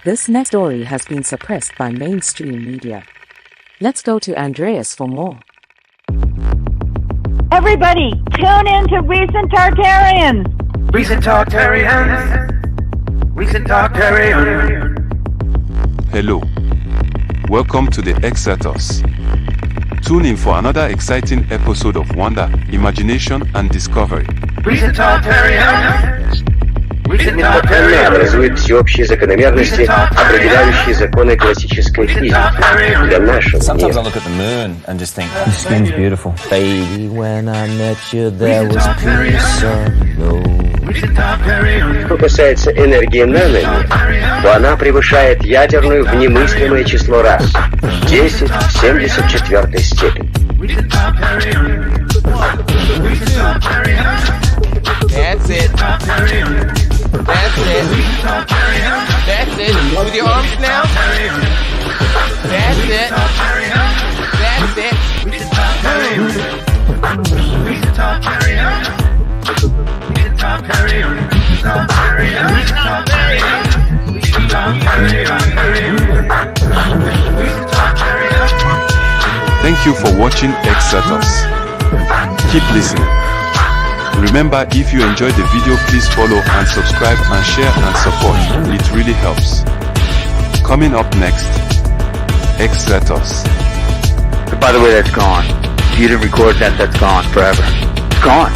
This next story has been suppressed by mainstream media. Let's go to Andreas for more. Everybody, tune in to Recent Tartarians. Recent Tartarians. Recent Tartarians. Hello. Welcome to the Xirtus. Tune in for another exciting episode of wonder, imagination, and discovery. Recent Tartarians. Она образует всеобщие закономерности, определяющие законы классической физики для нашего Sometimes I мира. look at the moon and just think, the skin's beautiful. Baby, when I met you, there was peace unknown. Что касается энергии нано, то она превышает ядерную в немыслимое число раз. 10 в 74 степени. That's it. That's it. That's it. With your arms now. That's it. That's it. Thank you for watching Xirtus. Keep listening. Remember, if you enjoyed the video, please follow and subscribe and share and support. It really helps. Coming up next, Xirtus. By the way, that's gone. If you didn't record that, that's gone forever. It's gone.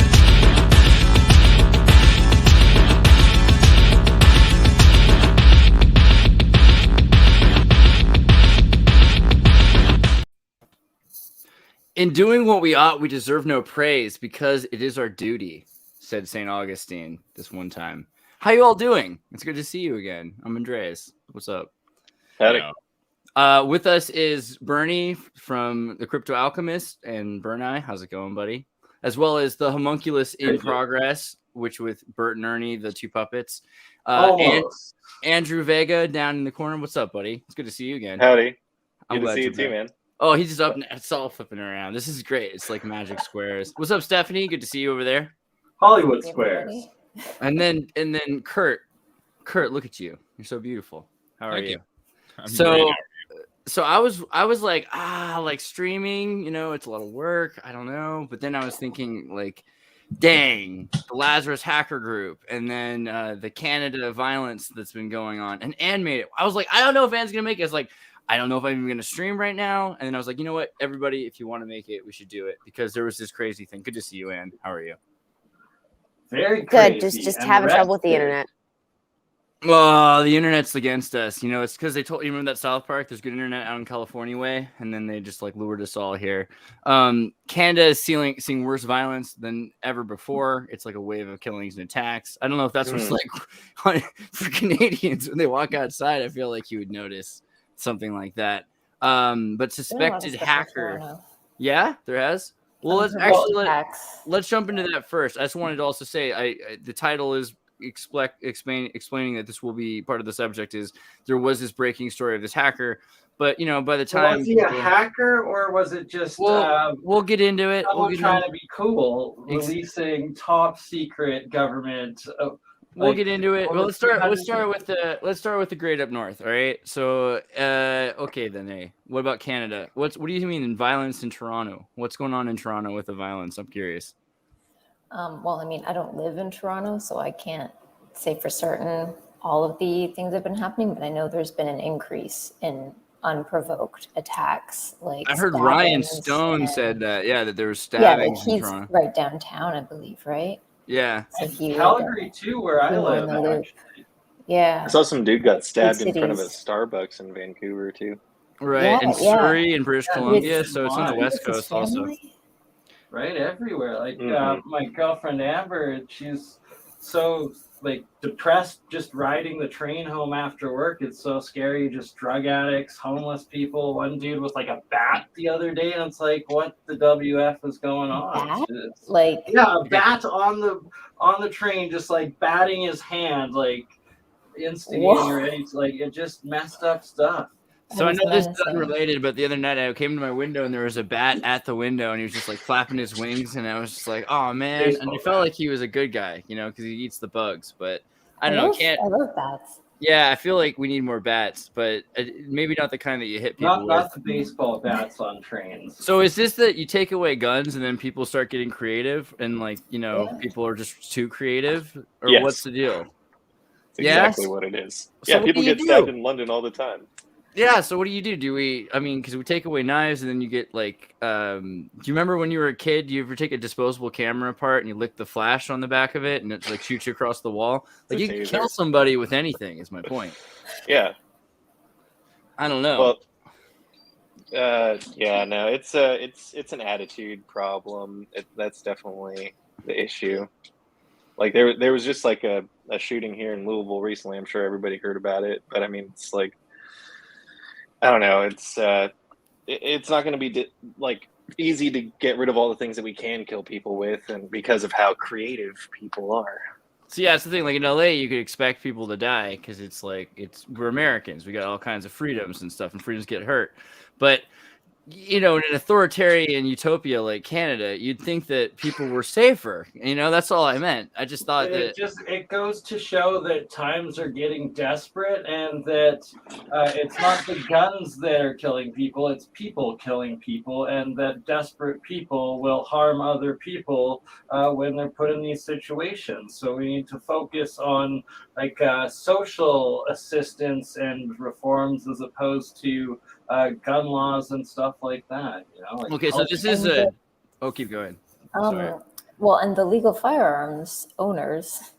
In doing what we ought, we deserve no praise, because it is our duty, said St. Augustine this one time. How you all doing? It's good to see you again. I'm Andreas. What's up? Howdy. With us is Bernie from the Crypto Alchemist, and Bernie, how's it going, buddy? As well as the Homunculus in Progress, which with Bert and Ernie, the two puppets. And Andrew Vega down in the corner. What's up, buddy? It's good to see you again. Howdy. I'm Good to glad see you you're too, back. man. Oh, he's just up. It's all flipping around. This is great. It's like magic squares. What's up, Stephanie? Good to see you over there. Hollywood squares. And then Kurt. Kurt, look at you. You're so beautiful. How are you? So I was like, like streaming, you know, it's a lot of work. I don't know. But then I was thinking, like, dang, the Lazarus hacker group, and then the Canada violence that's been going on. And Ann made it. I was like, I don't know if Ann's gonna make it. It's like, I don't know if I'm even going to stream right now. And then I was like, you know what? Everybody, if you want to make it, we should do it, because there was this crazy thing. Good to see you, Ann. How are you? Very crazy. Good. Just having trouble with the internet. Well, the internet's against us. You know, it's because they told you, remember that South Park? There's good internet out in California way. And then they just like lured us all here. Canada is seeing worse violence than ever before. It's like a wave of killings and attacks. I don't know if that's what's like for Canadians when they walk outside. I feel like you would notice something like that. But suspected hacker. Yeah, there has. Well, let's jump into that first. I just wanted to also say, the title is explaining that this will be part of the subject. Is there was this breaking story of this hacker, but you know, by the time was he a hacker, or was it just? We'll get into it. We'll trying to be cool, releasing top secret government. We'll get into it. Well, let's start with the great up north. All right. So, okay then. Hey, what about Canada? What do you mean in violence in Toronto? What's going on in Toronto with the violence? I'm curious. Well, I mean, I don't live in Toronto, so I can't say for certain all of the things that have been happening, but I know there's been an increase in unprovoked attacks. Like I heard Ryan Stone said that. Yeah, that there was stabbings in Toronto. Right downtown, I believe. Right. Yeah. So Calgary too, where I live. Yeah. I saw some dude got stabbed in front of a Starbucks in Vancouver too. Right, and Surrey and British Columbia, so it's on the West Coast also. Right, everywhere. Like my girlfriend Amber, she's so like depressed just riding the train home after work. It's so scary. Just drug addicts, homeless people. One dude was like a bat the other day, and it's like, what the WF is going on? Like, yeah, a bat on the train, just like batting his hand, like instigating ready to, like, it just messed up stuff. So I know this is unrelated, but the other night I came to my window and there was a bat at the window and he was just like flapping his wings, and I was just like, oh man. And I felt like he was a good guy, you know, because he eats the bugs. But I don't know. I love bats. Yeah, I feel like we need more bats, but maybe not the kind that you hit people with. Not the baseball bats on trains. So is this that you take away guns and then people start getting creative and like, people are just too creative? Or Yes. What's the deal? That's exactly what it is. So yeah, people get stabbed in London all the time. Yeah, so what do? Because we take away knives and then you get like, do you remember when you were a kid, you ever take a disposable camera apart and you lick the flash on the back of it and it like shoots you across the wall? Like you can kill somebody with anything is my point. Yeah. I don't know. Well, no, it's an attitude problem. That's definitely the issue. Like there was just like a shooting here in Louisville recently. I'm sure everybody heard about it, but I mean, it's like, I don't know. It's not going to be like easy to get rid of all the things that we can kill people with, and because of how creative people are. So yeah, it's the thing. Like in LA, you could expect people to die because it's like we're Americans. We got all kinds of freedoms and stuff, and freedoms get hurt. But in an authoritarian utopia like Canada, you'd think that people were safer. That's all I meant. I just thought it goes to show that times are getting desperate, and that it's not the guns that are killing people, it's people killing people, and that desperate people will harm other people when they're put in these situations. So we need to focus on like social assistance and reforms as opposed to gun laws and stuff like that. Okay, so this is keep going. Sorry. Well, and the legal firearms owners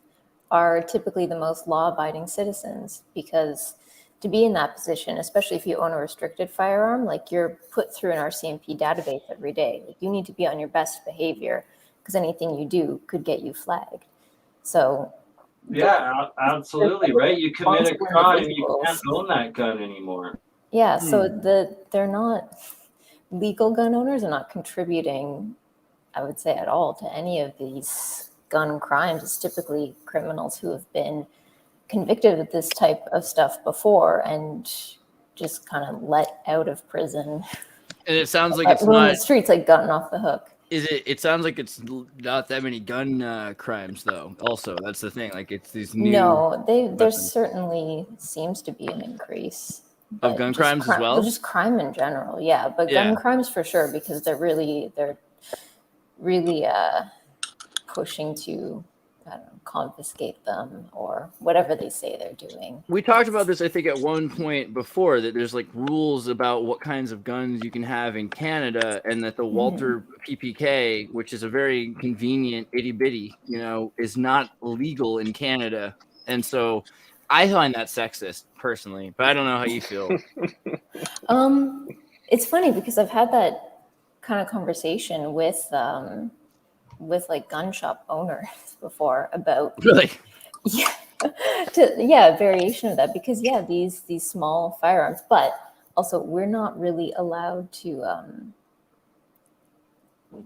are typically the most law-abiding citizens, because to be in that position, especially if you own a restricted firearm, like you're put through an RCMP database every day. Like you need to be on your best behavior because anything you do could get you flagged. So yeah, absolutely, right? You commit a crime, you can't own that gun anymore. Yeah, so they're not legal gun owners are not contributing, I would say, at all to any of these gun crimes. It's typically criminals who have been convicted of this type of stuff before and just kind of let out of prison. And it sounds like it's not the streets, like gotten off the hook. It sounds like it's not that many gun crimes, though. Also, that's the thing. Like it's these new. No, there certainly sees to be an increase of gun crimes as well. Just crime in general, yeah. But gun crimes for sure, because they're really pushing to, I don't know, confiscate them or whatever they say they're doing. We talked about this, I think, at one point before, that there's like rules about what kinds of guns you can have in Canada, and that the Walter PPK, which is a very convenient itty bitty, is not legal in Canada. And so I find that sexist personally, but I don't know how you feel. It's funny because I've had that kind of conversation with like gun shop owners before about really a variation of that, because these small firearms, but also we're not really allowed to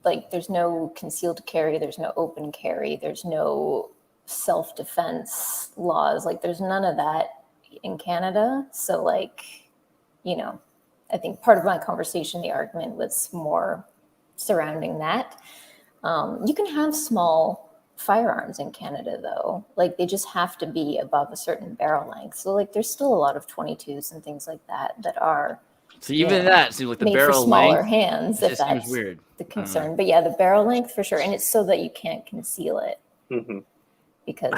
like there's no concealed carry, there's no open carry, there's no self-defense laws, like there's none of that in Canada. So like, I think part of my conversation, the argument was more surrounding that. You can have small firearms in Canada though, like they just have to be above a certain barrel length. So like there's still a lot of 22s and things like that are so even that seems like the made barrel for smaller length hands, if that's weird. The concern. But yeah, the barrel length for sure, and it's so that you can't conceal it. Because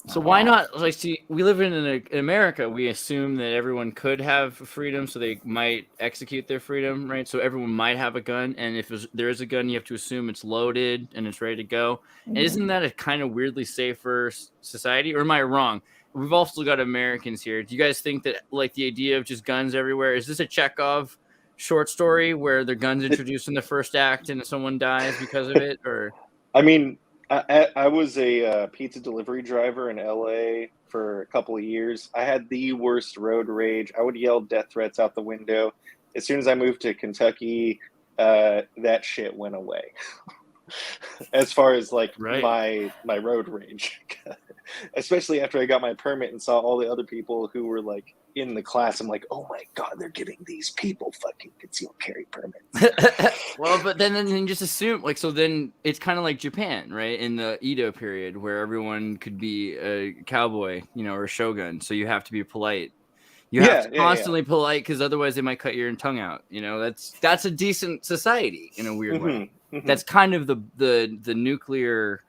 so why not, like, see, we live in America, we assume that everyone could have freedom, so they might execute their freedom, right? So everyone might have a gun, and if there is a gun, you have to assume it's loaded and it's ready to go. And isn't that a kind of weirdly safer society, or am I wrong? We've also got Americans here. Do you guys think that, like, the idea of just guns everywhere, is this a Chekhov short story where the gun's introduced in the first act and someone dies because of it? Or I mean, I was a pizza delivery driver in LA for a couple of years. I had the worst road rage. I would yell death threats out the window. As soon as I moved to Kentucky, that shit went away. As far as like my road rage, especially after I got my permit and saw all the other people who were like, in the class, I'm like, oh my God, they're giving these people fucking concealed carry permits. Well, but then just assume, like, so then it's kind of like Japan, right? In the Edo period, where everyone could be a cowboy, or a shogun. So you have to be polite. You have to constantly polite, because otherwise they might cut your tongue out. That's a decent society in a weird way. That's kind of the nuclear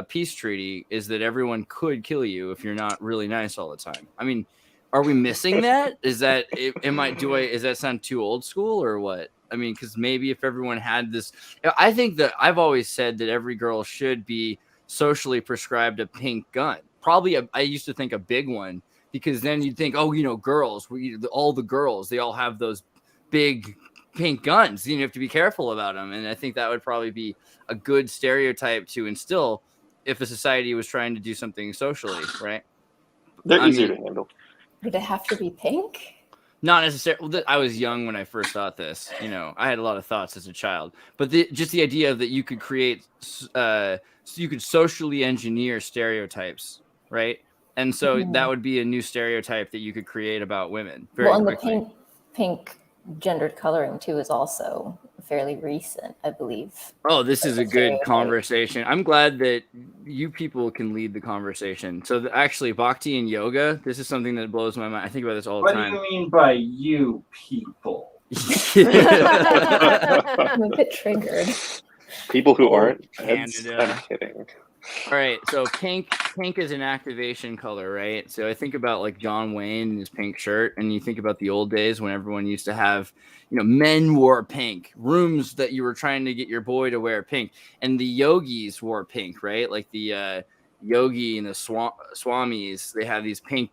peace treaty, is that everyone could kill you if you're not really nice all the time. I mean, are we missing that? Is that does that sound too old school or what? I mean, because maybe if everyone had this, I think that I've always said that every girl should be socially prescribed a pink gun. Probably, I used to think a big one, because then you'd think, girls, all the girls, they all have those big pink guns. You have to be careful about them. And I think that would probably be a good stereotype to instill if a society was trying to do something socially, right? They're easier to handle. Would it have to be pink? Not necessarily. Well, I was young when I first thought this. I had a lot of thoughts as a child. But just the idea that you could create, you could socially engineer stereotypes, right? And so that would be a new stereotype that you could create about women very quickly. The pink gendered coloring too is also fairly recent, I believe. Oh, this is a good conversation. I'm glad that you people can lead the conversation. So actually, bhakti and yoga, this is something that blows my mind. I think about this all the time. What do you mean by you people? I'm a bit triggered. People who aren't. I'm kidding. All right, so pink is an activation color, right? So I think about like John Wayne and his pink shirt, and you think about the old days when everyone used to have, men wore pink, rooms that you were trying to get your boy to wear pink, and the yogis wore pink, right? Like the yogi and the swamis, they have these pink.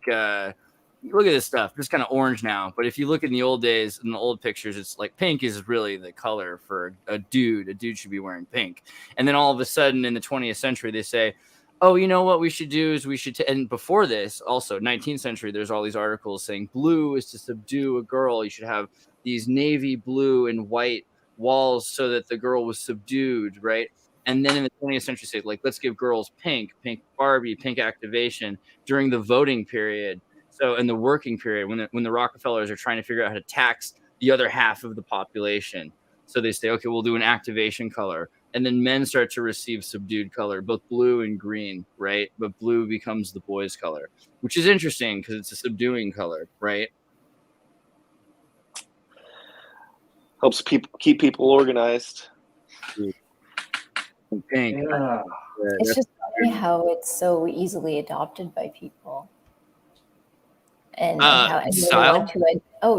Look at this stuff. It's kind of orange now, but if you look in the old days, in the old pictures, it's like pink is really the color for a dude. A dude should be wearing pink. And then all of a sudden in the 20th century, they say, oh, you know what we should do is and before this, also 19th century, there's all these articles saying blue is to subdue a girl. You should have these navy blue and white walls so that the girl was subdued, right? And then in the 20th century, say, like, let's give girls pink Barbie, pink activation during the voting period. So in the working period, when the Rockefellers are trying to figure out how to tax the other half of the population, so they say, okay, we'll do an activation color, and then men start to receive subdued color, both blue and green, right? But blue becomes the boys' color, which is interesting because it's a subduing color, right? Helps keep people organized. Pink. Yeah. It's just funny how it's so easily adopted by people. And how style?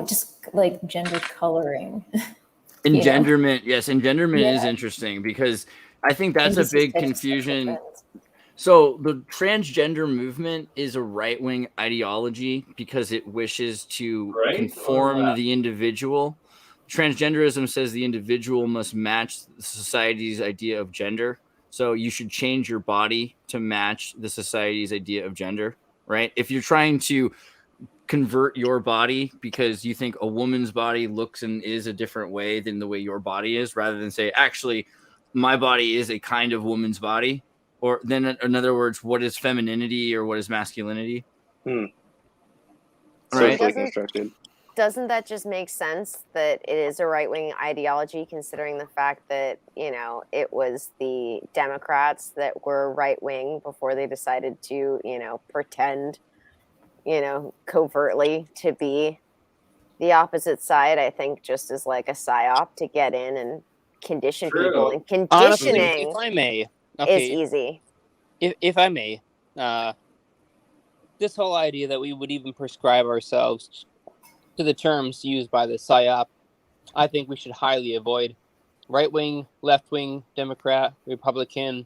just like gender coloring. Engenderment, yes, engenderment is interesting because I think that's a big confusion. So the transgender movement is a right-wing ideology because it wishes to conform the individual. Transgenderism says the individual must match society's idea of gender. So you should change your body to match the society's idea of gender, right? If you're trying to convert your body because you think a woman's body looks and is a different way than the way your body is, rather than say, actually, my body is a kind of woman's body, or then in other words, what is femininity or what is masculinity? Right. Doesn't that just make sense that it is a right-wing ideology, considering the fact that, it was the Democrats that were right-wing before they decided to, pretend covertly to be the opposite side? I think just as like a psyop to get in and condition people, and conditioning Honestly, if I may, is easy. If I may, this whole idea that we would even prescribe ourselves to the terms used by the psyop, I think we should highly avoid. Right-wing, left-wing, Democrat, Republican,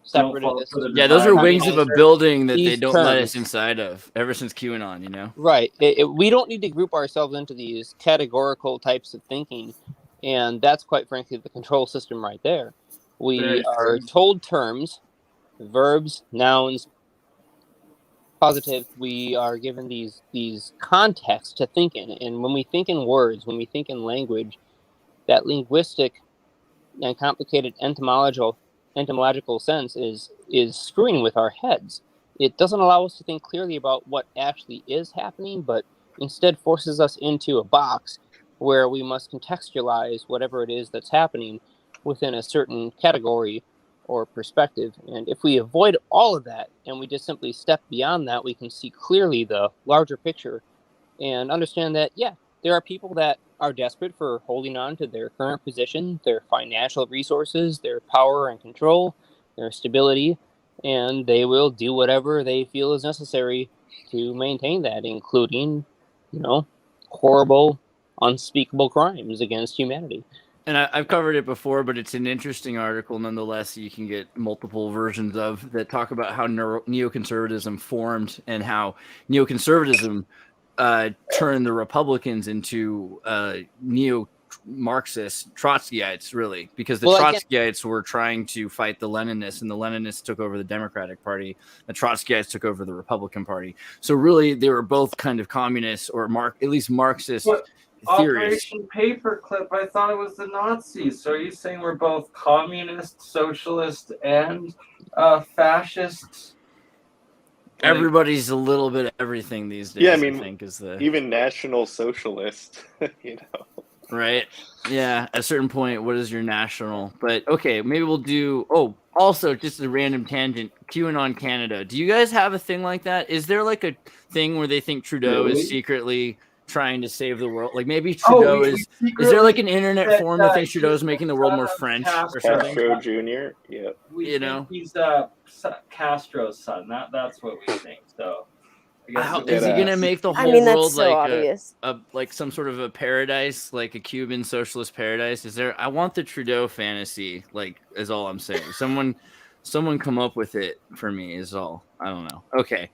separatist. Yeah, those are wings of a building that they don't let us inside of ever since QAnon, Right. We don't need to group ourselves into these categorical types of thinking, and that's quite frankly the control system right there. We are told terms, verbs, nouns, positive. We are given these contexts to think in, and when we think in words, when we think in language, that linguistic and complicated etymological sense is screwing with our heads. it doesn't allow us to think clearly about what actually is happening, but instead forces us into a box where we must contextualize whatever it is that's happening within a certain category or perspective. And if we avoid all of that and we just simply step beyond that, we can see clearly the larger picture and understand that, yeah, there are people that are desperate for holding on to their current position, their financial resources, their power and control, their stability, and they will do whatever they feel is necessary to maintain that, including, horrible, unspeakable crimes against humanity. And I've covered it before, but it's an interesting article nonetheless. You can get multiple versions of that talk about how neoconservatism formed and how neoconservatism turned the Republicans into neo-Marxist Trotskyites, really, because the Trotskyites were trying to fight the Leninists, and the Leninists took over the Democratic Party. The Trotskyites took over the Republican Party. So really, they were both kind of communists or at least Marxist theories. Operation Paperclip, I thought it was the Nazis. So are you saying we're both communist, socialist, and fascist? Everybody's a little bit of everything these days. Yeah, I mean, think is even National Socialist, Right? Yeah, at a certain point, what is your national? But okay, maybe we'll do. Oh, also, just a random tangent. QAnon Canada. Do you guys have a thing like that? Is there like a thing where they think Trudeau is secretly trying to save the world? Like maybe Trudeau is there like an internet forum that thinks Trudeau's making the world more French or something? Castro Jr. Yeah. We think he's Castro's son. That's what we think. So is he gonna make the whole world like some sort of a paradise, like a Cuban socialist paradise? Is there? I want the Trudeau fantasy. Like is all I'm saying. Someone come up with it for me. Is all. I don't know. Okay.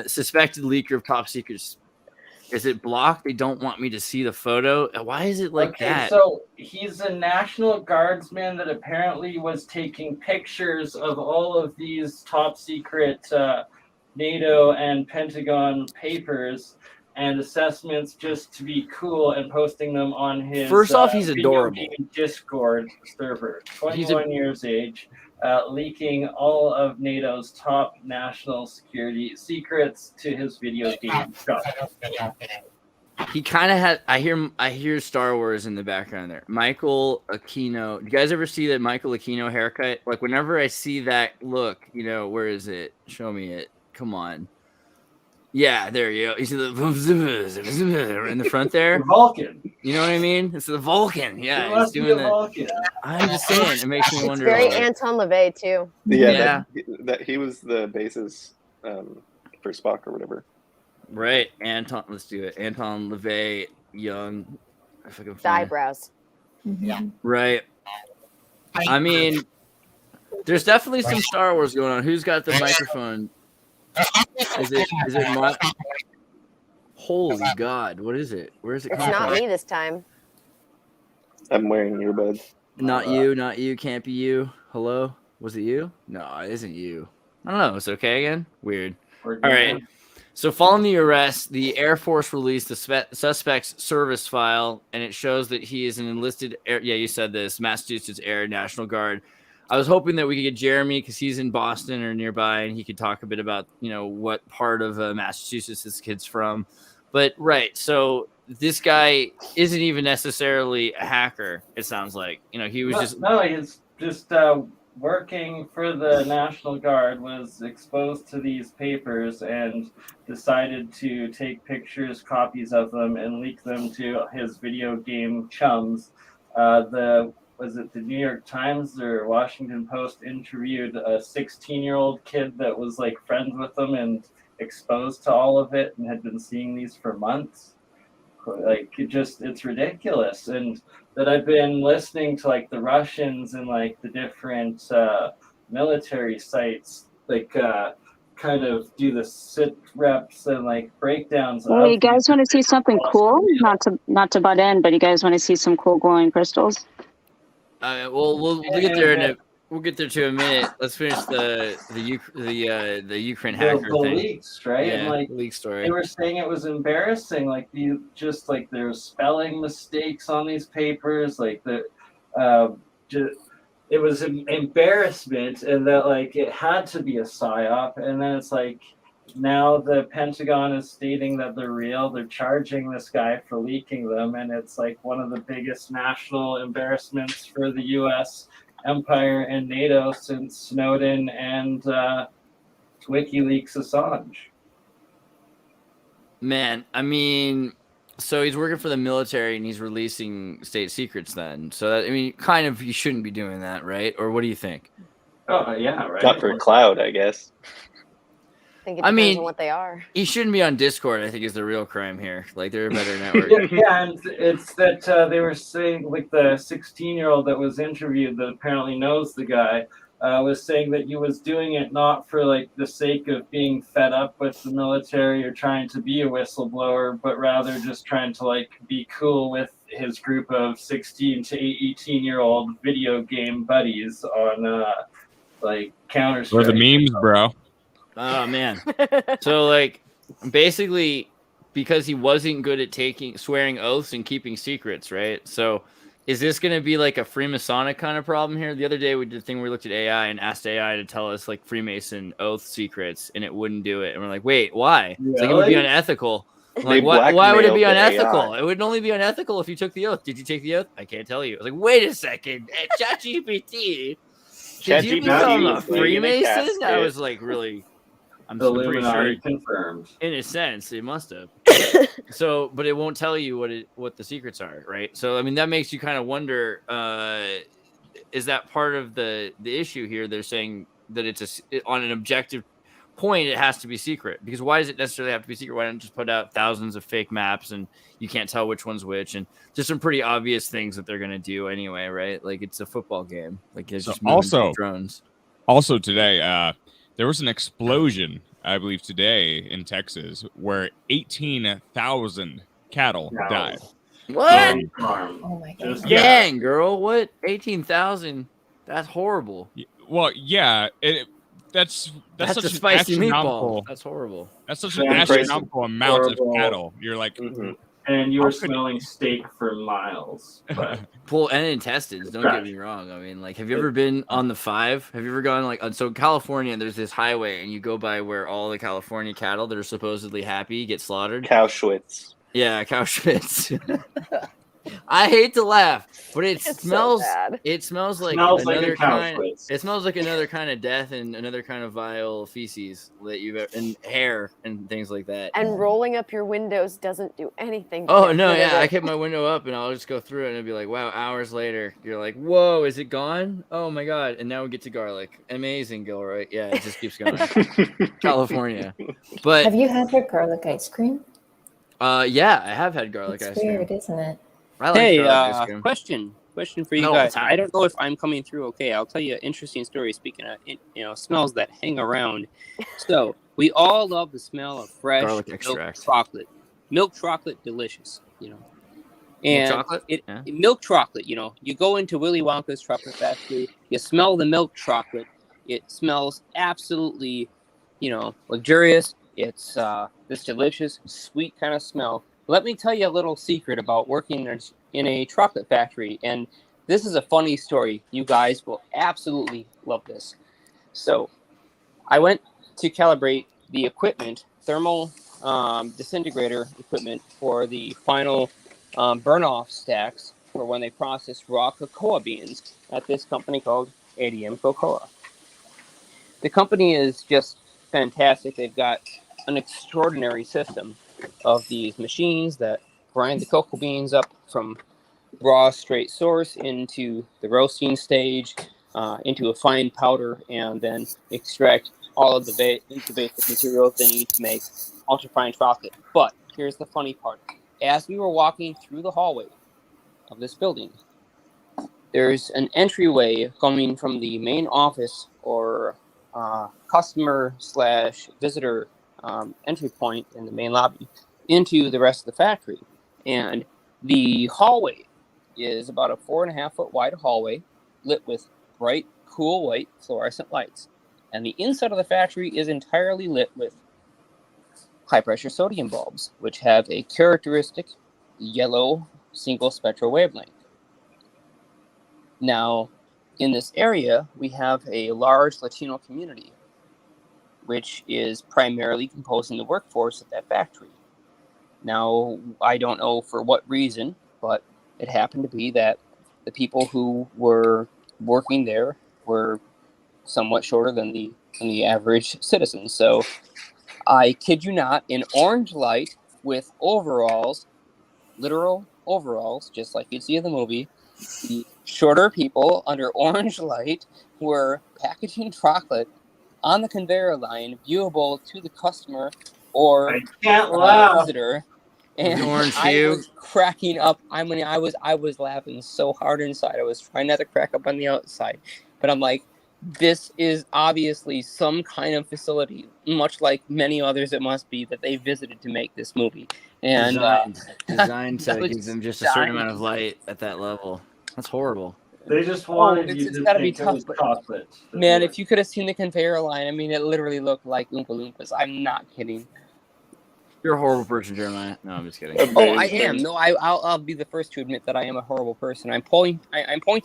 Suspected leaker of top secrets. Is it blocked? They don't want me to see the photo. Why is it like that? So he's a National Guardsman that apparently was taking pictures of all of these top secret NATO and Pentagon papers and assessments just to be cool and posting them on his First off, he's adorable. Discord server. 21 years age. Leaking all of NATO's top national security secrets to his video game shop. He kind of had. I hear Star Wars in the background there. Michael Aquino. Do you guys ever see that Michael Aquino haircut? Like whenever I see that look, where is it? Show me it. Come on. Yeah, there you go. You see the in the front there? Vulcan. You know what I mean? It's the Vulcan. Yeah, he's doing that. I'm just saying, it makes me wonder. It's very Anton LaVey too. Yeah. That he was the basis for Spock or whatever. Right, Anton. Let's do it. Anton LaVey, young. If I can find the eyebrows. Yeah. Right. I mean, there's definitely some Star Wars going on. Who's got the microphone? Is it Holy God, what is it? Where is it coming from? It's not me this time. I'm wearing earbuds. Not you, can't be you. Hello? Was it you? No, it isn't you. I don't know. It's okay again? Weird. All right. So following the arrest, the Air Force released the suspect's service file, and it shows that he is an enlisted Air, you said this, Massachusetts Air National Guard. I was hoping that we could get Jeremy because he's in Boston or nearby, and he could talk a bit about, what part of Massachusetts this kid's from. But, right, so this guy isn't even necessarily a hacker, it sounds like. He was he's just working for the National Guard, was exposed to these papers and decided to take pictures, copies of them, and leak them to his video game chums. Was it the New York Times or Washington Post interviewed a 16-year-old kid that was like friends with them and exposed to all of it and had been seeing these for months? Like it's ridiculous. And that I've been listening to like the Russians and like the different military sites kind of do the sit reps and like breakdowns. Well, you guys want to see something cool? Not to butt in, but you guys want to see some cool glowing crystals? We'll get there we'll get there to a minute. Let's finish the Ukraine hacker the thing. Leaks, right? Yeah, and like leak story. They were saying it was embarrassing. Like there's spelling mistakes on these papers. Like it was an embarrassment, and that like it had to be a psyop. And then it's like now the Pentagon is stating that they're real. They're charging this guy for leaking them, and it's like one of the biggest national embarrassments for the U.S. empire and NATO since Snowden and WikiLeaks Assange. Man, I mean, so he's working for the military and he's releasing state secrets then. So, that, I mean, kind of, you shouldn't be doing that, right? Or what do you think? Oh, yeah, right. Not for cloud, I guess. I think it depends on what they are. He shouldn't be on Discord, I think, is the real crime here. Like, they're a better network. Yeah, and it's that they were saying, like, the 16-year-old that was interviewed that apparently knows the guy, was saying that he was doing it not for, like, the sake of being fed up with the military or trying to be a whistleblower, but rather just trying to, like, be cool with his group of 16 to 18-year-old video game buddies on, like, Counter-Strike. Or the memes, bro. Oh, man. So, like, basically, because he wasn't good at swearing oaths and keeping secrets, right? So, is this going to be like a Freemasonic kind of problem here? The other day we did a thing where we looked at AI and asked AI to tell us like Freemason oath secrets, and it wouldn't do it. And we're like, wait, why? Really? It's like, it would be unethical. I'm like, why would it be unethical? It would only be unethical if you took the oath. Did you take the oath? I can't tell you. I was like, wait a second. ChatGPT. Did you become a Freemason? I was like, really... I'm pretty sure confirmed. In a sense, it must have. So, but it won't tell you what the secrets are, right? So, I mean, that makes you kind of wonder: is that part of the issue here? They're saying that it's on an objective point, it has to be secret. Because why does it necessarily have to be secret? Why don't just put out thousands of fake maps and you can't tell which one's which? And just some pretty obvious things that they're going to do anyway, right? Like it's a football game. Like it's just moving drones. Also today, there was an explosion, I believe, today in Texas where 18,000 cattle died. What? Oh my god! Dang, girl, what? 18,000? That's horrible. Well, yeah, that's a such spicy an meatball. That's horrible. That's such an astronomical amount of cattle. You're like, and you were smelling steak for miles. Pull and intestines. Don't get me wrong. I mean, like, have you ever been on the 5? Have you ever gone like so California? There's this highway, and you go by where all the California cattle that are supposedly happy get slaughtered. Cowschwitz. Yeah, Cowschwitz. I hate to laugh, but it smells. So it smells like another kind. It smells like another kind of death and another kind of vile feces that you've and hair and things like that. And rolling up your windows doesn't do anything. Oh no, yeah, I kept my window up and I'll just go through it and it'll be like, wow. Hours later, you're like, whoa, is it gone? Oh my god! And now we get to garlic. Amazing, Gilroy. Yeah, it just keeps going. California, but have you had your garlic ice cream? Yeah, I have had garlic ice cream. Weird, isn't it? Hey, question for you guys. I don't know if I'm coming through okay. I'll tell you an interesting story. Speaking of, smells that hang around. So we all love the smell of fresh milk chocolate. Milk chocolate, delicious. And milk chocolate? Milk chocolate. You go into Willy Wonka's chocolate factory. You smell the milk chocolate. It smells absolutely, luxurious. It's this delicious, sweet kind of smell. Let me tell you a little secret about working in a chocolate factory. And this is a funny story. You guys will absolutely love this. So I went to calibrate the equipment, thermal disintegrator equipment for the final burn-off stacks for when they process raw cocoa beans at this company called ADM Cocoa. The company is just fantastic. They've got an extraordinary system of these machines that grind the cocoa beans up from raw straight source into the roasting stage, into a fine powder, and then extract all of the basic materials they need to make ultrafine chocolate. But here's the funny part. As we were walking through the hallway of this building, there's an entryway coming from the main office or customer/visitor entry point in the main lobby into the rest of the factory. And the hallway is about a 4.5 foot wide hallway lit with bright, cool white fluorescent lights. And the inside of the factory is entirely lit with high pressure sodium bulbs, which have a characteristic yellow single spectral wavelength. Now, in this area, we have a large Latino community, which is primarily composing the workforce at that factory. Now, I don't know for what reason, but it happened to be that the people who were working there were somewhat shorter than the average citizen. So I kid you not, in orange light with overalls, literal overalls, just like you'd see in the movie, the shorter people under orange light were packaging chocolate on the conveyor line, viewable to the customer or visitor. And orange I hue. was cracking up. I mean, I was laughing so hard inside. I was trying not to crack up on the outside, but I'm like, this is obviously some kind of facility, much like many others it must be, that they visited to make this movie. And designed to give them just a certain amount of light at that level. That's horrible. They just wanted you it's to gotta be think it tough, was but chocolate. man, if you could have seen the conveyor line, I mean, it literally looked like Oompa Loompas. I'm not kidding. You're a horrible person, Jeremiah. No, I'm just kidding. Oh, I am. No, I'll be the first to admit that I am a horrible person. I'm pointing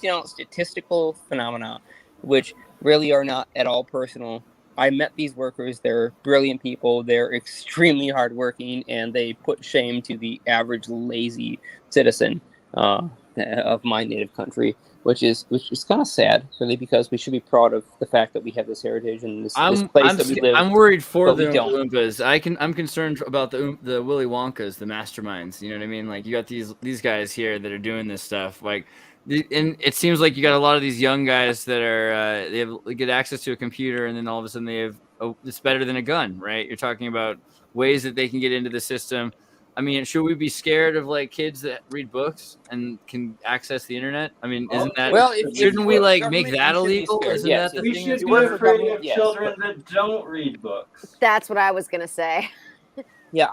out statistical phenomena, which really are not at all personal. I met these workers. They're brilliant people. They're extremely hardworking, and they put shame to the average lazy citizen of my native country, which is kind of sad, really, because we should be proud of the fact that we have this heritage and this place that we live. I'm worried for the Oompa Loompas. I'm concerned about the Willy Wonkas, the masterminds. You know what I mean? Like, you got these guys here that are doing this stuff. Like, and it seems like you got a lot of these young guys that are they get access to a computer, and then all of a sudden they have it's better than a gun, right? You're talking about ways that they can get into the system. I mean, should we be scared of like kids that read books and can access the internet? I mean, isn't that shouldn't we like make that illegal? Isn't that the we thing? should be afraid of children that don't read books. That's what I was gonna say. Yeah,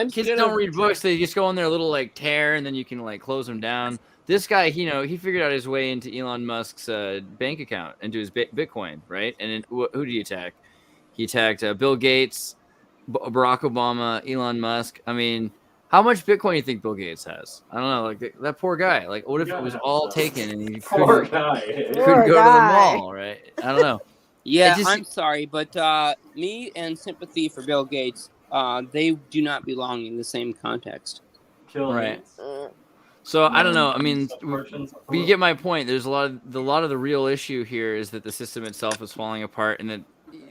kids don't read books. They just go on their little like tear, and then you can like close them down. This guy, he figured out his way into Elon Musk's bank account and to his Bitcoin, right? And then, who did he attack? He attacked Bill Gates, Barack Obama, Elon Musk. I mean, how much Bitcoin do you think Bill Gates has? I don't know. Like that poor guy. Like, what if it was all taken and he couldn't go to the mall, right? I don't know. Yeah, I'm sorry, but me and sympathy for Bill Gates, they do not belong in the same context. Right. So I don't know. I mean, but you get my point. There's a lot of the real issue here is that the system itself is falling apart, and that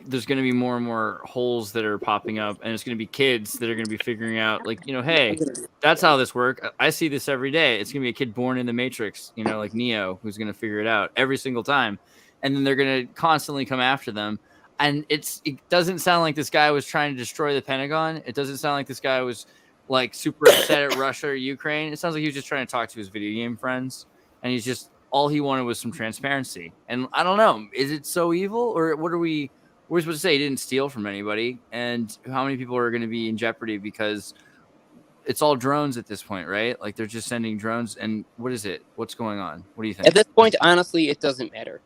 there's going to be more and more holes that are popping up, and it's going to be kids that are going to be figuring out, like, hey, that's how this works. I see this every day. It's going to be a kid born in the Matrix, like Neo, who's going to figure it out every single time, and then they're going to constantly come after them. And it doesn't sound like this guy was trying to destroy the Pentagon. It doesn't sound like this guy was like super upset at Russia or Ukraine. It sounds like he was just trying to talk to his video game friends, and all he wanted was some transparency. And I don't know, is it so evil, or what are we supposed to say? He didn't steal from anybody, and how many people are going to be in jeopardy because it's all drones at this point, right? Like, they're just sending drones, and what is it? What's going on? What do you think? At this point, honestly, it doesn't matter.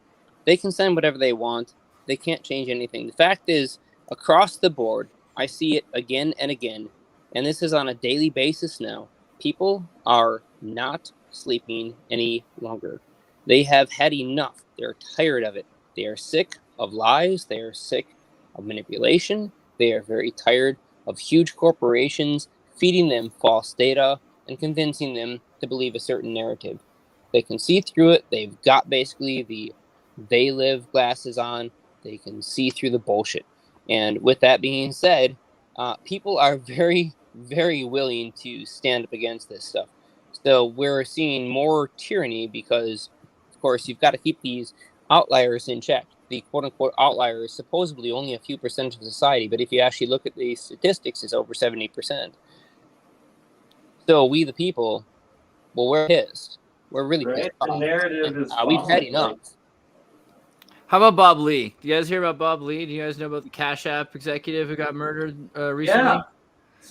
They can send whatever they want. They can't change anything. The fact is, across the board, I see it again and again, and this is on a daily basis now. People are not sleeping any longer. They have had enough. They're tired of it. They are sick of lies. They are sick of manipulation. They are very tired of huge corporations feeding them false data and convincing them to believe a certain narrative. They can see through it. They've got basically the they live glasses on. They can see through the bullshit. And with that being said, people are very, very willing to stand up against this stuff. So we're seeing more tyranny because, of course, you've got to keep these outliers in check. The quote-unquote outlier is supposedly only a few percent of society, but if you actually look at the statistics, it's over 70%. So we, the people, well, we're pissed. We're really pissed off. The narrative is we've had enough. How about Bob Lee? Do you guys hear about Bob Lee? Do you guys know about the Cash App executive who got murdered recently? Yeah.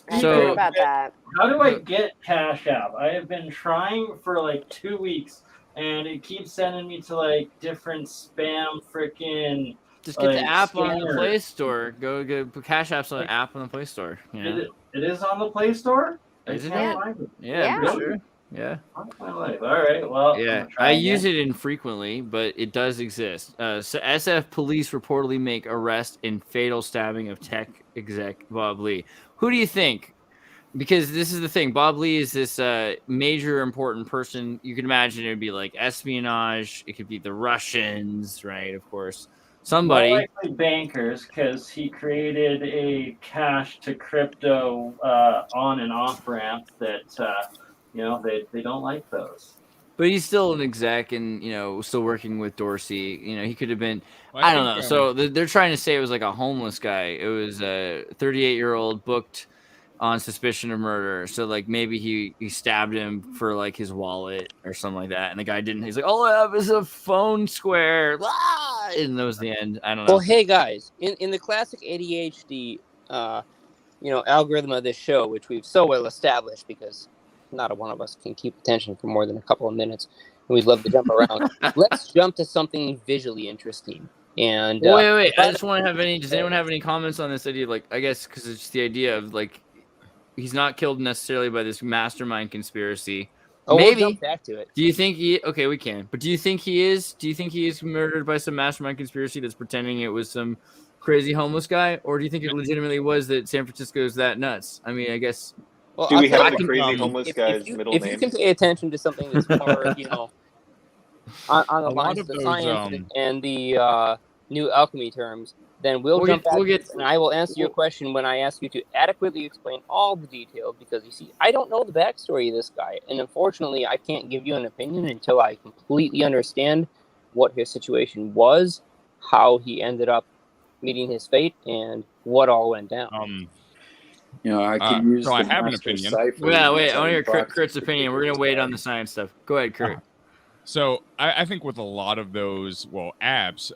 I heard about that. How do I get Cash App? I have been trying for like 2 weeks, and it keeps sending me to like different spam freaking. Just get the app on the Play Store. Go put Cash App's on the app on the Play Store. It is on the Play Store? Is it? Find it. Yeah, I'm pretty sure. Yeah. My life. All right. Well, Yeah, I use it infrequently, but it does exist. So SF police reportedly make arrest in fatal stabbing of tech exec Bob Lee. Who do you think? Because this is the thing. Bob Lee is this major important person. You can imagine it would be like espionage. It could be the Russians, right? Of course. Somebody. More likely bankers, because he created a cash to crypto on and off ramp that they don't like those. But he's still an exec and, still working with Dorsey. He could have been, Well, I don't know. So they're trying to say it was like a homeless guy. It was a 38-year-old booked on suspicion of murder. So like maybe he stabbed him for like his wallet or something like that. And the guy didn't. He's like, all I have is a phone square. Ah! And that was the end. I don't know. Well, hey guys, in the classic ADHD, algorithm of this show, which we've so well established because not a one of us can keep attention for more than a couple of minutes, and we'd love to jump around. Let's jump to something visually interesting. And wait. I just want to have any. Does anyone have any comments on this idea? Like, I guess because it's just the idea of like, he's not killed necessarily by this mastermind conspiracy. Oh, maybe. We'll jump back to it. Do you think he? Okay, we can. But do you think he is? Do you think he is murdered by some mastermind conspiracy that's pretending it was some crazy homeless guy, or do you think it legitimately was that San Francisco is that nuts? I mean, I guess. Well, do we have the crazy homeless guy's middle name? If you can pay attention to something that's more, on the lines of the science and the new alchemy terms, then we'll jump back and I will answer your question when I ask you to adequately explain all the details, because you see, I don't know the backstory of this guy, and unfortunately, I can't give you an opinion until I completely understand what his situation was, how he ended up meeting his fate, and what all went down. I can use. So I have an opinion. Yeah, wait. I want to hear Kurt's opinion. We're gonna wait on the science stuff. Go ahead, Kurt. So I think with a lot of those, apps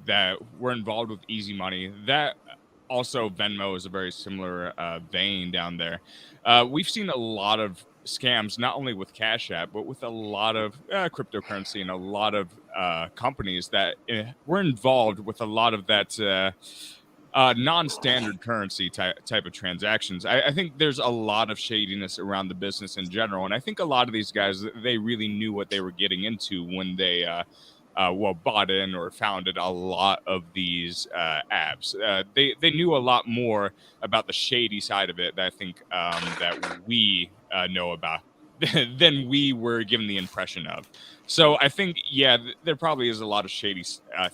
that were involved with easy money, that also Venmo is a very similar vein down there. We've seen a lot of scams, not only with Cash App, but with a lot of cryptocurrency and a lot of companies that were involved with a lot of that non-standard currency type of transactions. I think there's a lot of shadiness around the business in general, and I think a lot of these guys, they really knew what they were getting into when they bought in or founded a lot of these apps. They knew a lot more about the shady side of it that I think that we know about than we were given the impression of. So I think, there probably is a lot of shady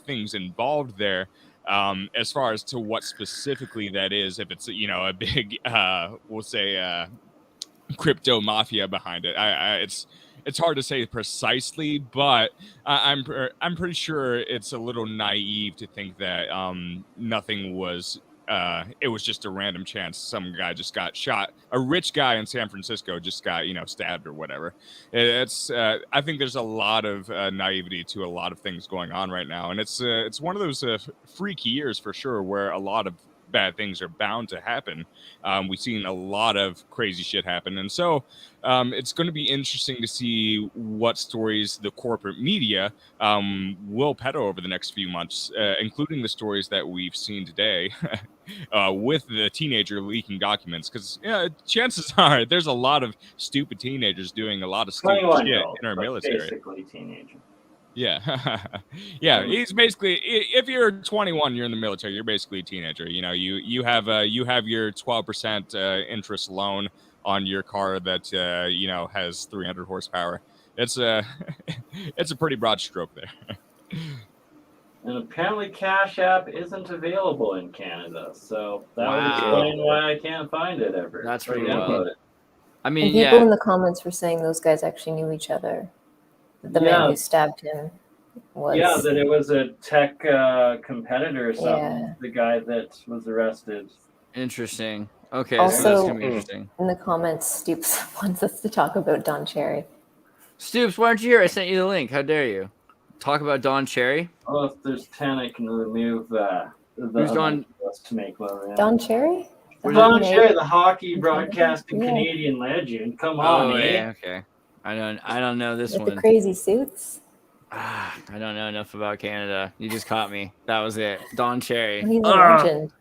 things involved there. As far as to what specifically that is, if it's a big we'll say crypto mafia behind it, it's hard to say precisely, but I'm pretty sure it's a little naive to think that nothing was. It was just a random chance. Some guy just got shot. A rich guy in San Francisco just got, stabbed or whatever. I think there's a lot of naivety to a lot of things going on right now. And it's one of those freaky years for sure, where a lot of bad things are bound to happen. We've seen a lot of crazy shit happen. And so it's going to be interesting to see what stories the corporate media will peddle over the next few months, including the stories that we've seen today with the teenager leaking documents. Because chances are there's a lot of stupid teenagers doing a lot of stupid shit in our military. Basically teenager. Yeah. Yeah. He's basically, if you're 21, you're in the military, you're basically a teenager. You have your 12% interest loan on your car that, has 300 horsepower. It's a pretty broad stroke there. And apparently Cash App isn't available in Canada. So that would explain why I can't find it ever. That's pretty wild. I mean, and people in the comments were saying those guys actually knew each other. The man who stabbed him was... Yeah, that it was a tech competitor or something. Yeah. The guy that was arrested. Interesting. Okay, also, so that's going to be interesting. In the comments, Stoops wants us to talk about Don Cherry. Stoops, why aren't you here? I sent you the link. How dare you? Talk about Don Cherry? Oh, if there's 10, I can remove Who's Don? To make one. Don Cherry? Don Cherry, the hockey broadcasting Canadian legend. Come on, yeah, okay. I don't know this With one. The crazy suits. I don't know enough about Canada. You just caught me. That was it. Don Cherry. He's a legend.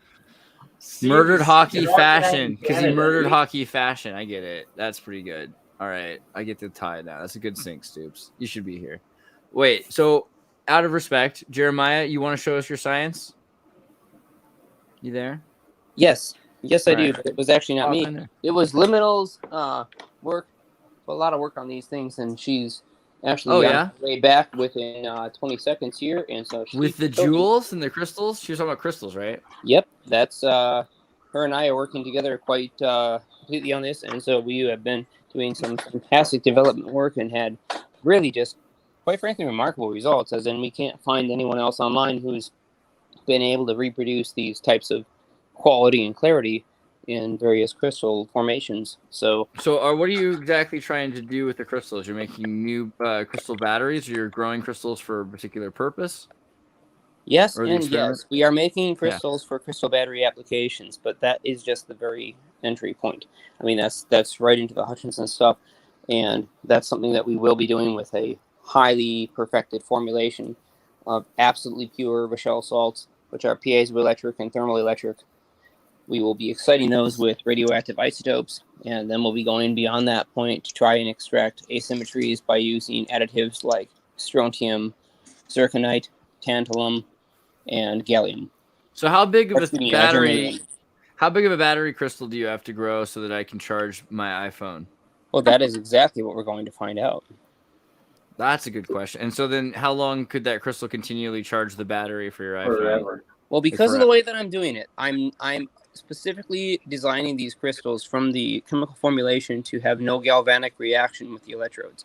Murdered hockey fashion. Because he murdered hockey fashion. I get it. That's pretty good. All right, I get to tie it now. That's a good sync, Stoops. You should be here. Wait, so out of respect, Jeremiah, you want to show us your science? You there? Yes, I All do. right. But it was actually not Hop me. in there. It was Liminal's work. A lot of work on these things, and she's actually Oh, on yeah? her way back within 20 seconds here, and so she With the jewels and the crystals? She was talking about crystals, right? Yep, that's her and I are working together quite completely on this, and so we have been doing some fantastic development work and had really just, quite frankly, remarkable results. As in, we can't find anyone else online who's been able to reproduce these types of quality and clarity in various crystal formations. So what are you exactly trying to do with the crystals? You're making new crystal batteries, or you're growing crystals for a particular purpose? yes, Or the and experiment? yes, we are making crystals for crystal battery applications, but that is just the very entry point. I mean, that's right into the Hutchinson stuff, and that's something that we will be doing with a highly perfected formulation of absolutely pure Rochelle salts, which are piezoelectric and thermoelectric. We will be exciting those with radioactive isotopes, and then we'll be going beyond that point to try and extract asymmetries by using additives like strontium, zirconite, tantalum, and gallium. So how big of a Excuse me, battery? germanium. How big of a battery crystal do you have to grow so that I can charge my iPhone? Well, that is exactly what we're going to find out. That's a good question. And so then, how long could that crystal continually charge the battery for your iPhone? Forever. Well, because of the way that I'm doing it, I'm specifically designing these crystals from the chemical formulation to have no galvanic reaction with the electrodes,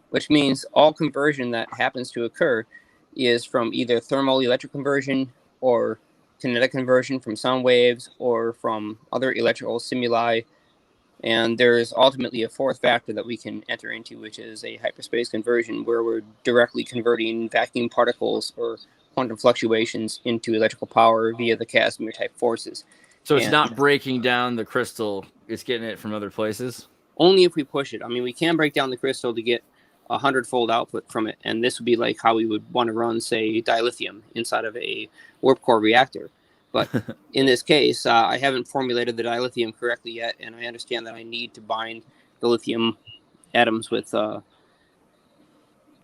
which means all conversion that happens to occur is from either thermal electric conversion or kinetic conversion from sound waves or from other electrical stimuli. And there's ultimately a fourth factor that we can enter into, which is a hyperspace conversion, where we're directly converting vacuum particles or quantum fluctuations into electrical power via the Casimir type forces. So it's not breaking down the crystal; it's getting it from other places. Only if we push it. I mean, we can break down the crystal to get 100-fold output from it, and this would be like how we would want to run, say, dilithium inside of a warp core reactor. But in this case, I haven't formulated the dilithium correctly yet, and I understand that I need to bind the lithium atoms with,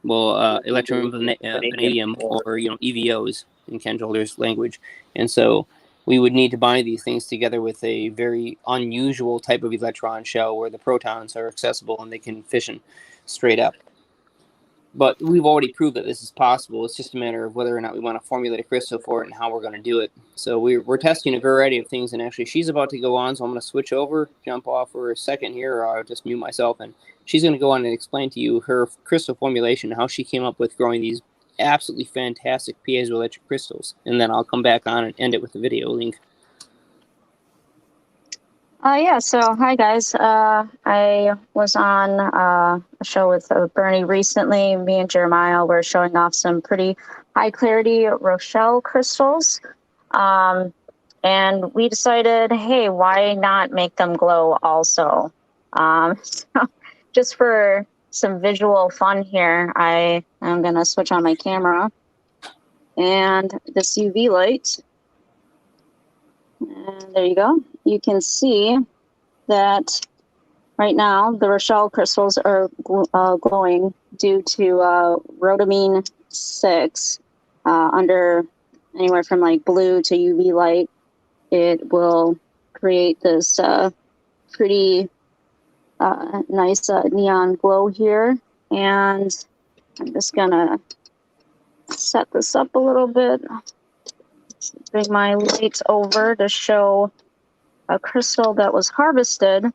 electrum vanadium, or EVOs in Ken Jolder's language. And so we would need to bind these things together with a very unusual type of electron shell where the protons are accessible and they can fission straight up. But we've already proved that this is possible. It's just a matter of whether or not we want to formulate a crystal for it and how we're going to do it. So we're testing a variety of things, and actually she's about to go on, so I'm going to switch over, jump off for a second here, or I'll just mute myself, and she's going to go on and explain to you her crystal formulation, how she came up with growing these absolutely fantastic piezoelectric crystals. And then I'll come back on and end it with the video link. Yeah, so hi guys. I was on a show with Bernie recently. Me and Jeremiah were showing off some pretty high clarity Rochelle crystals. And we decided, hey, why not make them glow also? So just for some visual fun here, I am going to switch on my camera and this UV light. And there you go. You can see that right now the Rochelle crystals are glowing due to rhodamine 6 under anywhere from like blue to UV light. It will create this pretty nice neon glow here. And I'm just gonna set this up a little bit. Bring my lights over to show a crystal that was harvested.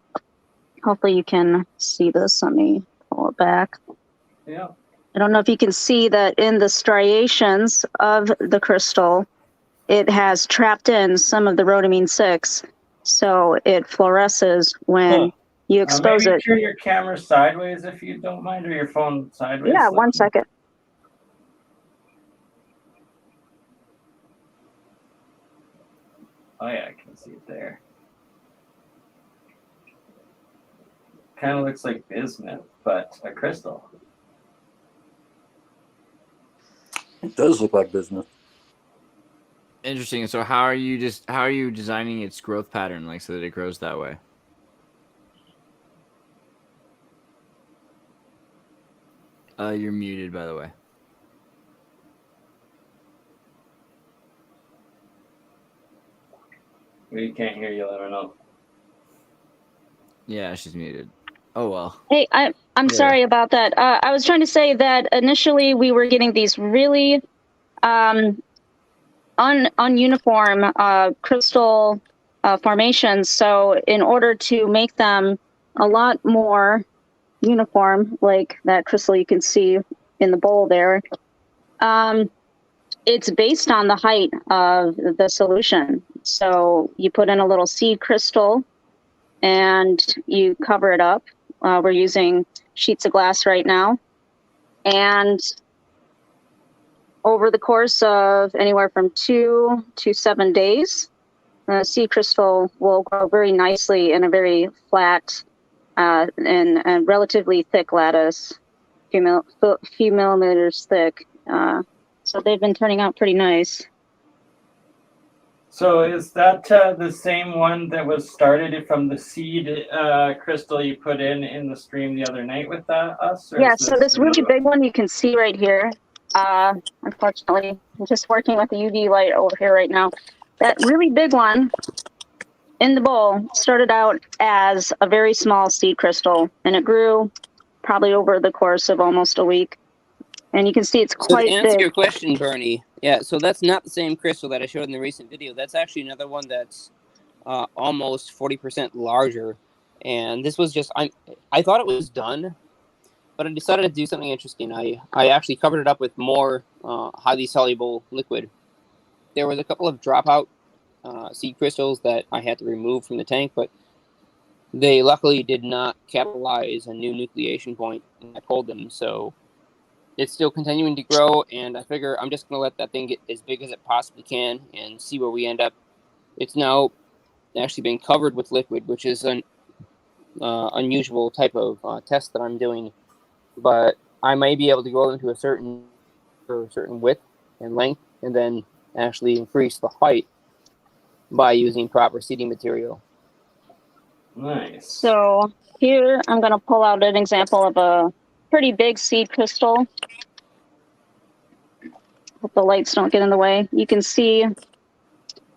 Hopefully you can see this. Let me pull it back. Yeah. I don't know if you can see that in the striations of the crystal, it has trapped in some of the rhodamine 6. So it fluoresces when you expose maybe it. turn your camera sideways if you don't mind, or your phone sideways. Yeah, 1 second. Oh yeah, I can see it there. Kind of looks like bismuth, but a crystal. It does look like bismuth. Interesting. So how are you designing its growth pattern, like so that it grows that way? You're muted, by the way. We can't hear you, let me know. Yeah, she's muted. Oh well. Hey, I'm sorry about that. I was trying to say that initially we were getting these really ununiform crystal formations. So in order to make them a lot more uniform, like that crystal you can see in the bowl there, it's based on the height of the solution. So you put in a little seed crystal and you cover it up. We're using sheets of glass right now. And over the course of anywhere from 2 to 7 days, the seed crystal will grow very nicely in a very flat and relatively thick lattice, few millimeters thick. So they've been turning out pretty nice. So is that the same one that was started from the seed crystal you put in the stream the other night with us? Yeah, so this really big one you can see right here. Unfortunately, I'm just working with the UV light over here right now. That really big one in the bowl started out as a very small seed crystal, and it grew probably over the course of almost a week. And you can see it's quite big. To answer big. your question, Bernie, yeah, so that's not the same crystal that I showed in the recent video. That's actually another one that's almost 40% larger. And this was just, I thought it was done, but I decided to do something interesting. I actually covered it up with more highly soluble liquid. There was a couple of dropout seed crystals that I had to remove from the tank, but they luckily did not catalyze a new nucleation point when I pulled them. So it's still continuing to grow, and I figure I'm just going to let that thing get as big as it possibly can and see where we end up. It's now actually been covered with liquid, which is an unusual type of test that I'm doing. But I may be able to grow them to a certain width and length, and then actually increase the height by using proper seeding material. Nice. So here I'm going to pull out an example of a pretty big seed crystal. Hope the lights don't get in the way. You can see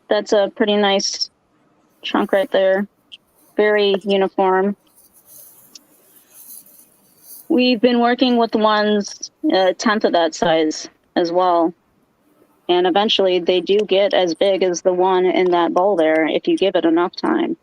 that's a pretty nice chunk right there. Very uniform. We've been working with ones a tenth of that size as well. And eventually they do get as big as the one in that bowl there if you give it enough time.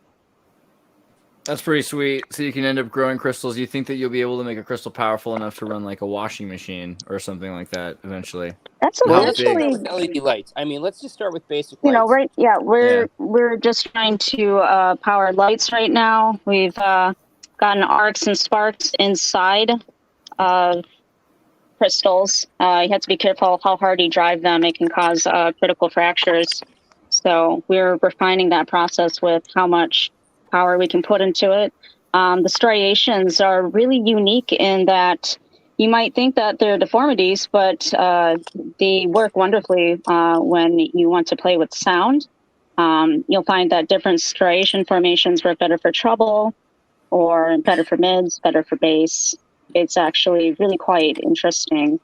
That's pretty sweet. So you can end up growing crystals. You think that you'll be able to make a crystal powerful enough to run like a washing machine or something like that eventually? That's eventually LED lights. I mean, let's just start with basic lights. You know, right? Yeah, we're just trying to power lights right now. We've gotten arcs and sparks inside of crystals. You have to be careful how hard you drive them. It can cause critical fractures. So we're refining that process with how much power we can put into it. The striations are really unique in that you might think that they're deformities, but they work wonderfully when you want to play with sound. You'll find that different striation formations work better for treble, or better for mids, better for bass. It's actually really quite interesting.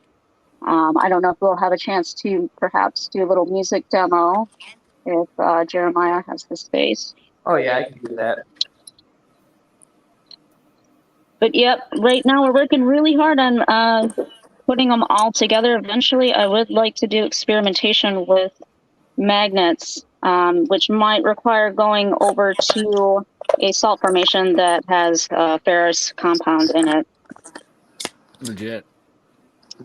I don't know if we'll have a chance to perhaps do a little music demo if Jeremiah has the space. Oh yeah, I can do that. But yep, right now we're working really hard on putting them all together. Eventually, I would like to do experimentation with magnets, which might require going over to a salt formation that has a ferrous compound in it. Legit.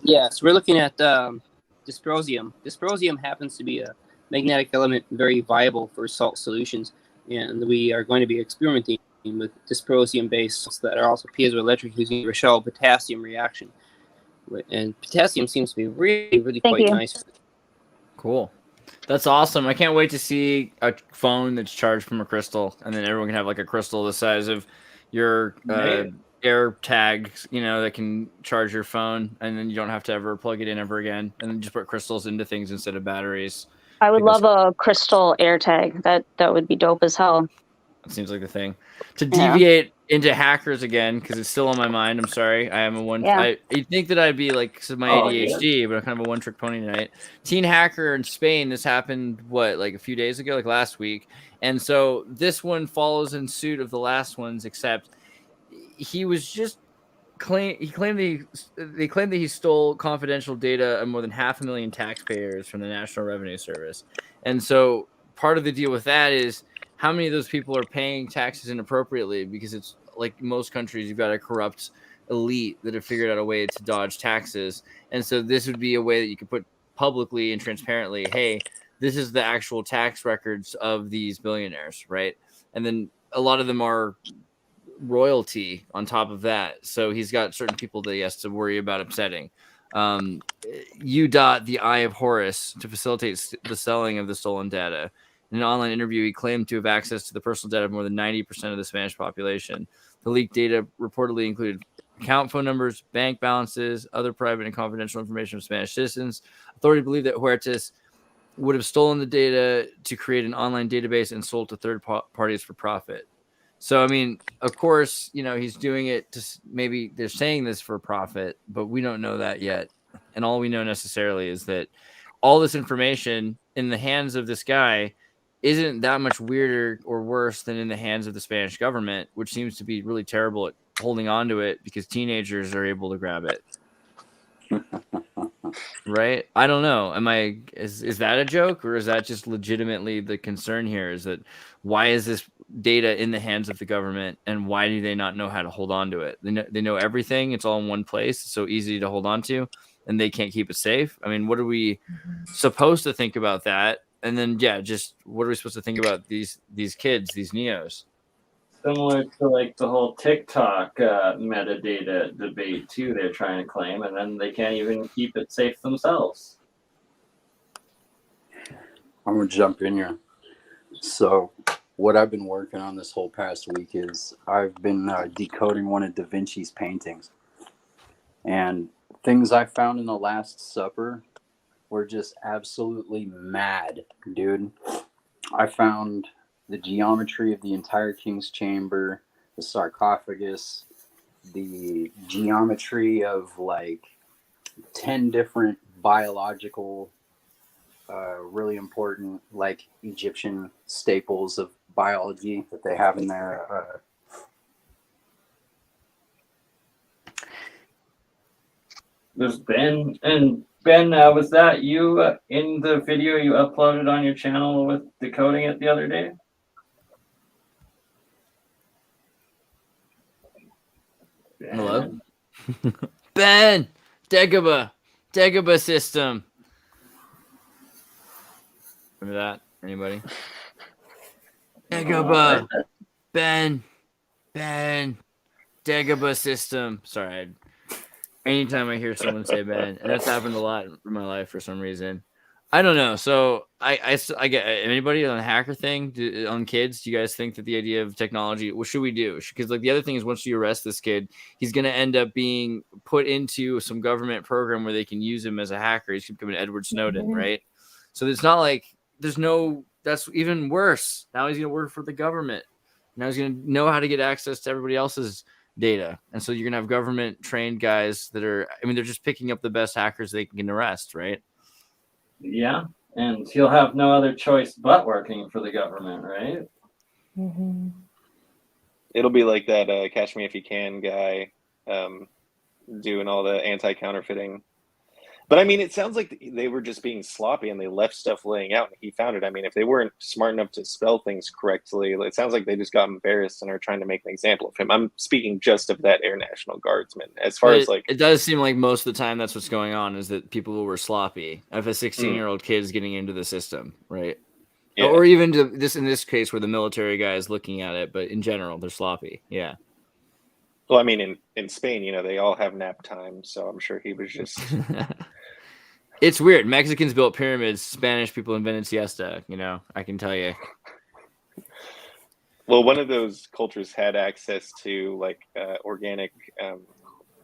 Yes, we're looking at dysprosium. Dysprosium happens to be a magnetic element very viable for salt solutions, and we are going to be experimenting with dysprosium-based salts that are also piezoelectric using the Rochelle potassium reaction. And potassium seems to be really quite nice. Cool. That's awesome. I can't wait to see a phone that's charged from a crystal, and then everyone can have like a crystal the size of your air tags, you know, that can charge your phone, and then you don't have to ever plug it in ever again, and then just put crystals into things instead of batteries. I would love a crystal air tag. That would be dope as hell. It seems like the thing. To deviate into hackers again because it's still on my mind. I'm sorry. I am a one. Yeah. You'd think that I'd be like my ADHD, but I'm kind of a one-trick pony tonight. Teen hacker in Spain. This happened like a few days ago, like last week, and so this one follows in suit of the last ones, except he was just they claimed that he stole confidential data of more than 500,000 taxpayers from the National Revenue Service, and so part of the deal with that is how many of those people are paying taxes inappropriately, because it's like most countries, you've got a corrupt elite that have figured out a way to dodge taxes. And so this would be a way that you could put publicly and transparently, hey, this is the actual tax records of these billionaires, right? And then a lot of them are royalty on top of that. So he's got certain people that he has to worry about upsetting. The Eye of Horus to facilitate the selling of the stolen data. In an online interview, he claimed to have access to the personal data of more than 90% of the Spanish population. The leaked data reportedly included account phone numbers, bank balances, other private and confidential information of Spanish citizens. Authorities believe that Huertas would have stolen the data to create an online database and sold to third parties for profit. So, I mean, of course, he's doing it to maybe they're saying this for profit, but we don't know that yet. And all we know necessarily is that all this information in the hands of this guy isn't that much weirder or worse than in the hands of the Spanish government, which seems to be really terrible at holding on to it because teenagers are able to grab it. Right? I don't know. Is that a joke, or is that just legitimately the concern here? Is that why is this data in the hands of the government, and why do they not know how to hold on to it? They know everything. It's all in one place. It's so easy to hold on to, and they can't keep it safe. I mean, what are we supposed to think about that? And then, just what are we supposed to think about these kids, these neos? Similar to like the whole TikTok metadata debate too, they're trying to claim, and then they can't even keep it safe themselves. I'm gonna jump in here. So, what I've been working on this whole past week is I've been decoding one of Da Vinci's paintings, and things I found in the Last Supper were just absolutely mad, dude. I found the geometry of the entire King's Chamber, the sarcophagus, the geometry of like 10 different biological, really important like Egyptian staples of biology that they have in there. There's Ben, and Ben, was that you in the video you uploaded on your channel with decoding it the other day? Hello? Ben! Dagobah system. Remember that? Anybody? Dagobah. Ben. Dagobah system. Sorry. Anytime I hear someone say Ben, and that's happened a lot in my life for some reason. I don't know. So I get anybody on the hacker thing on kids. Do you guys think that the idea of technology, what should we do? Because like the other thing is, once you arrest this kid, he's going to end up being put into some government program where they can use him as a hacker. He's becoming Edward Snowden, right? So it's not like that's even worse. Now he's going to work for the government. Now he's going to know how to get access to everybody else's data. And so you're going to have government trained guys that are, they're just picking up the best hackers they can arrest, right? Yeah, and he'll have no other choice but working for the government, right? Mm-hmm. It'll be like that Catch Me If You Can guy doing all the anti-counterfeiting. But it sounds like they were just being sloppy and they left stuff laying out and he found it. If they weren't smart enough to spell things correctly, it sounds like they just got embarrassed and are trying to make an example of him. I'm speaking just of that Air National Guardsman. As far as it does seem like most of the time that's what's going on, is that people were sloppy. If a 16-year-old kid is getting into the system, right? Yeah. Or even in this case where the military guy is looking at it, but in general, they're sloppy. Yeah. Well, in Spain, they all have nap time, so I'm sure he was just... It's weird. Mexicans built pyramids. Spanish people invented siesta. I can tell you. Well, one of those cultures had access to organic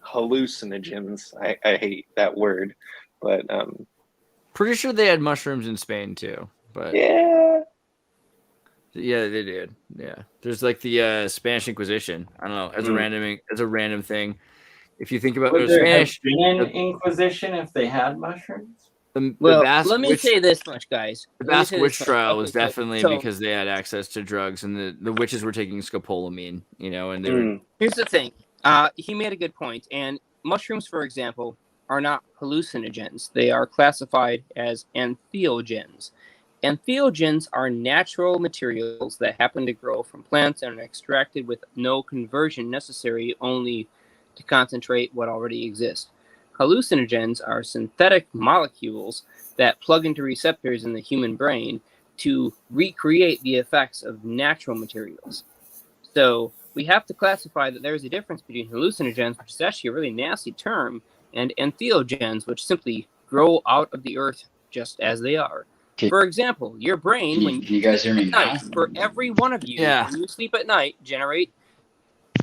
hallucinogens. I hate that word, but pretty sure they had mushrooms in Spain too. But yeah, Yeah, they did. Yeah, there's like the Spanish Inquisition. I don't know, as a random thing. If you think about Would there have Spanish, been an Inquisition if they had mushrooms? Well, let me say this much, guys. The Let me Basque say witch this much. trial Okay, was definitely so because they had access to drugs, and the witches were taking scopolamine, you know, and they were. Here's the thing. He made a good point, and mushrooms, for example, are not hallucinogens. They are classified as entheogens. Entheogens are natural materials that happen to grow from plants and are extracted with no conversion necessary, only to concentrate what already exists. Hallucinogens are synthetic molecules that plug into receptors in the human brain to recreate the effects of natural materials. So we have to classify that there is a difference between hallucinogens, which is actually a really nasty term, and entheogens, which simply grow out of the earth just as they are. For example, your brain, when you guys hear me now? for every one of you, when you sleep at night, generate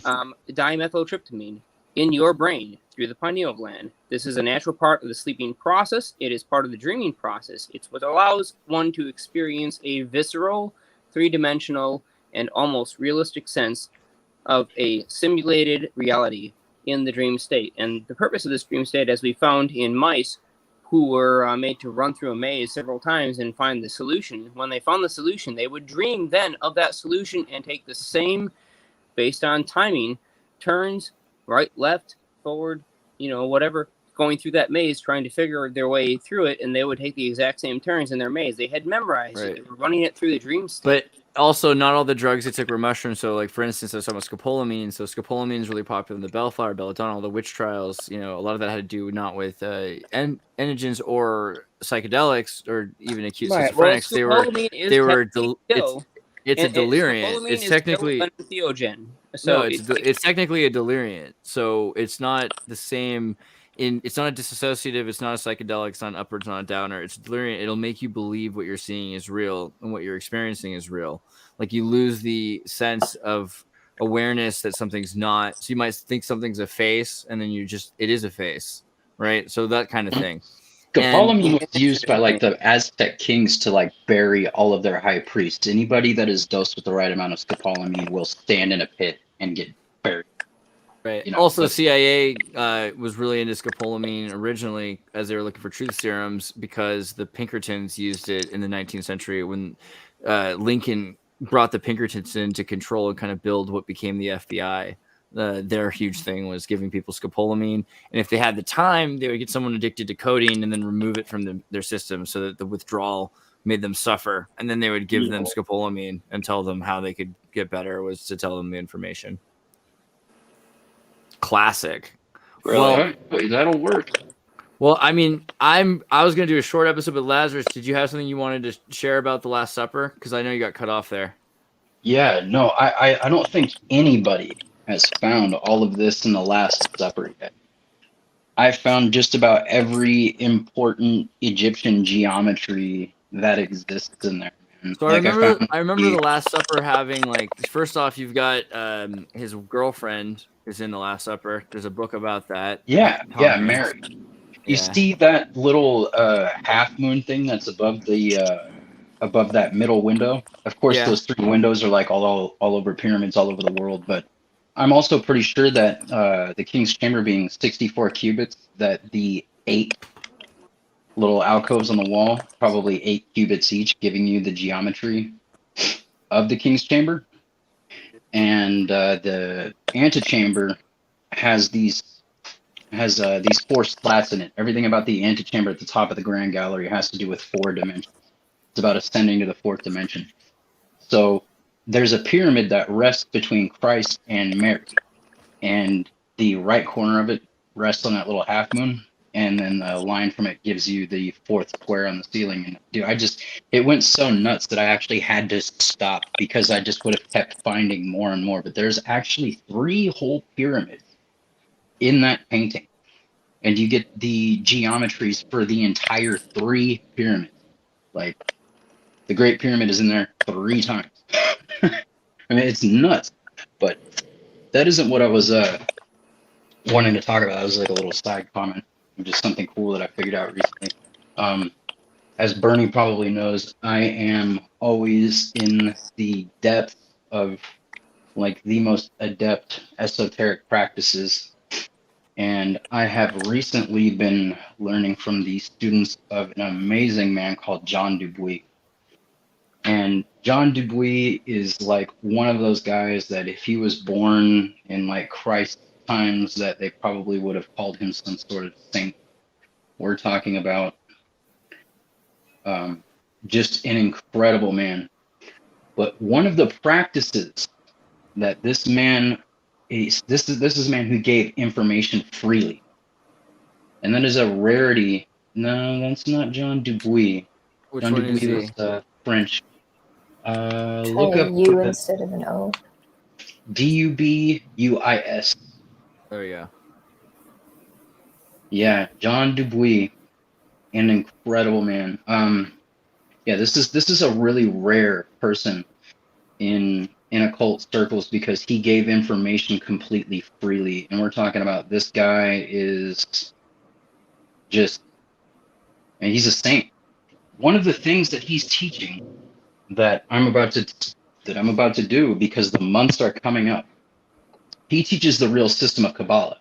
dimethyltryptamine in your brain through the pineal gland. This is a natural part of the sleeping process. It is part of the dreaming process. It's what allows one to experience a visceral, three-dimensional, and almost realistic sense of a simulated reality in the dream state. And the purpose of this dream state, as we found in mice who were made to run through a maze several times and find the solution, when they found the solution, they would dream then of that solution and take the same, based on timing, turns, right, left, forward, you know, whatever, going through that maze, trying to figure their way through it, and they would take the exact same turns in their maze. They had memorized it. They were running it through the dream state. But also, not all the drugs they took were mushrooms. So, like, for instance, I was talking about scopolamine. So, scopolamine is really popular in the bellflower, belladonna, all the witch trials. You know, a lot of that had to do not with entheogens or psychedelics or even acute schizophrenics. It's a deliriant. It's technically an entheogen. So it's technically a deliriant. So it's not the same. It's not a disassociative. It's not a psychedelic. It's not an upper. It's not a downer. It's a deliriant. It'll make you believe what you're seeing is real and what you're experiencing is real. Like you lose the sense of awareness that something's not. So you might think something's a face, and then it is a face, right? So that kind of thing. Scopolamine was used by like the Aztec kings to like bury all of their high priests. Anybody that is dosed with the right amount of scopolamine will stand in a pit and get buried. Right. You know, also, CIA was really into scopolamine originally as they were looking for truth serums because the Pinkertons used it in the 19th century when Lincoln brought the Pinkertons in to control and kind of build what became the FBI. Their huge thing was giving people scopolamine, and if they had the time, they would get someone addicted to codeine and then remove it from their system so that the withdrawal made them suffer, and then they would give them scopolamine and tell them how they could get better was to tell them the information. Classic. Really? Well, that'll work. Well, I mean, I was gonna do a short episode, but Lazarus, did you have something you wanted to share about the Last Supper? Because I know you got cut off there. Yeah, no, I don't think anybody has found all of this in the Last Supper yet. I found just about every important Egyptian geometry that exists in there. So I remember the Last Supper having like, first off, you've got his girlfriend is in the Last Supper. There's a book about that. Yeah, Mary. You see that little half moon thing that's above that middle window? Of course, those three windows are like all over pyramids all over the world, but I'm also pretty sure that the King's Chamber being 64 cubits, that the 8 little alcoves on the wall, probably 8 cubits each, giving you the geometry of the King's Chamber. And the antechamber has these 4 slats in it. Everything about the antechamber at the top of the Grand Gallery has to do with 4 dimensions. It's about ascending to the 4th dimension. So there's a pyramid that rests between Christ and Mary, and the right corner of it rests on that little half moon, and then the line from it gives you the 4th square on the ceiling. And dude, it went so nuts that I actually had to stop because I just would have kept finding more and more. But there's actually 3 whole pyramids in that painting, and you get the geometries for the entire 3 pyramids. Like the Great Pyramid is in there 3 times. I mean, it's nuts, but that isn't what I was wanting to talk about. That was like a little side comment, just something cool that I figured out recently. as Bernie probably knows, I am always in the depth of like the most adept esoteric practices. And I have recently been learning from the students of an amazing man called John Dubuis. And John Dubuis is like one of those guys that if he was born in like Christ times, that they probably would have called him some sort of saint. We're talking about just an incredible man. But one of the practices that this man is, this is a man who gave information freely. And that is a rarity. No, that's not John Dubuis. Which John one Dubuis is he? was French. Try Look a up U instead of an O. Dubuis. There we go. Yeah, John Dubuis, an incredible man. Yeah, this is a really rare person in occult circles because he gave information completely freely, and we're talking about this guy is just, and he's a saint. One of the things that he's teaching that I'm about to do because the months are coming up. He teaches the real system of Kabbalah.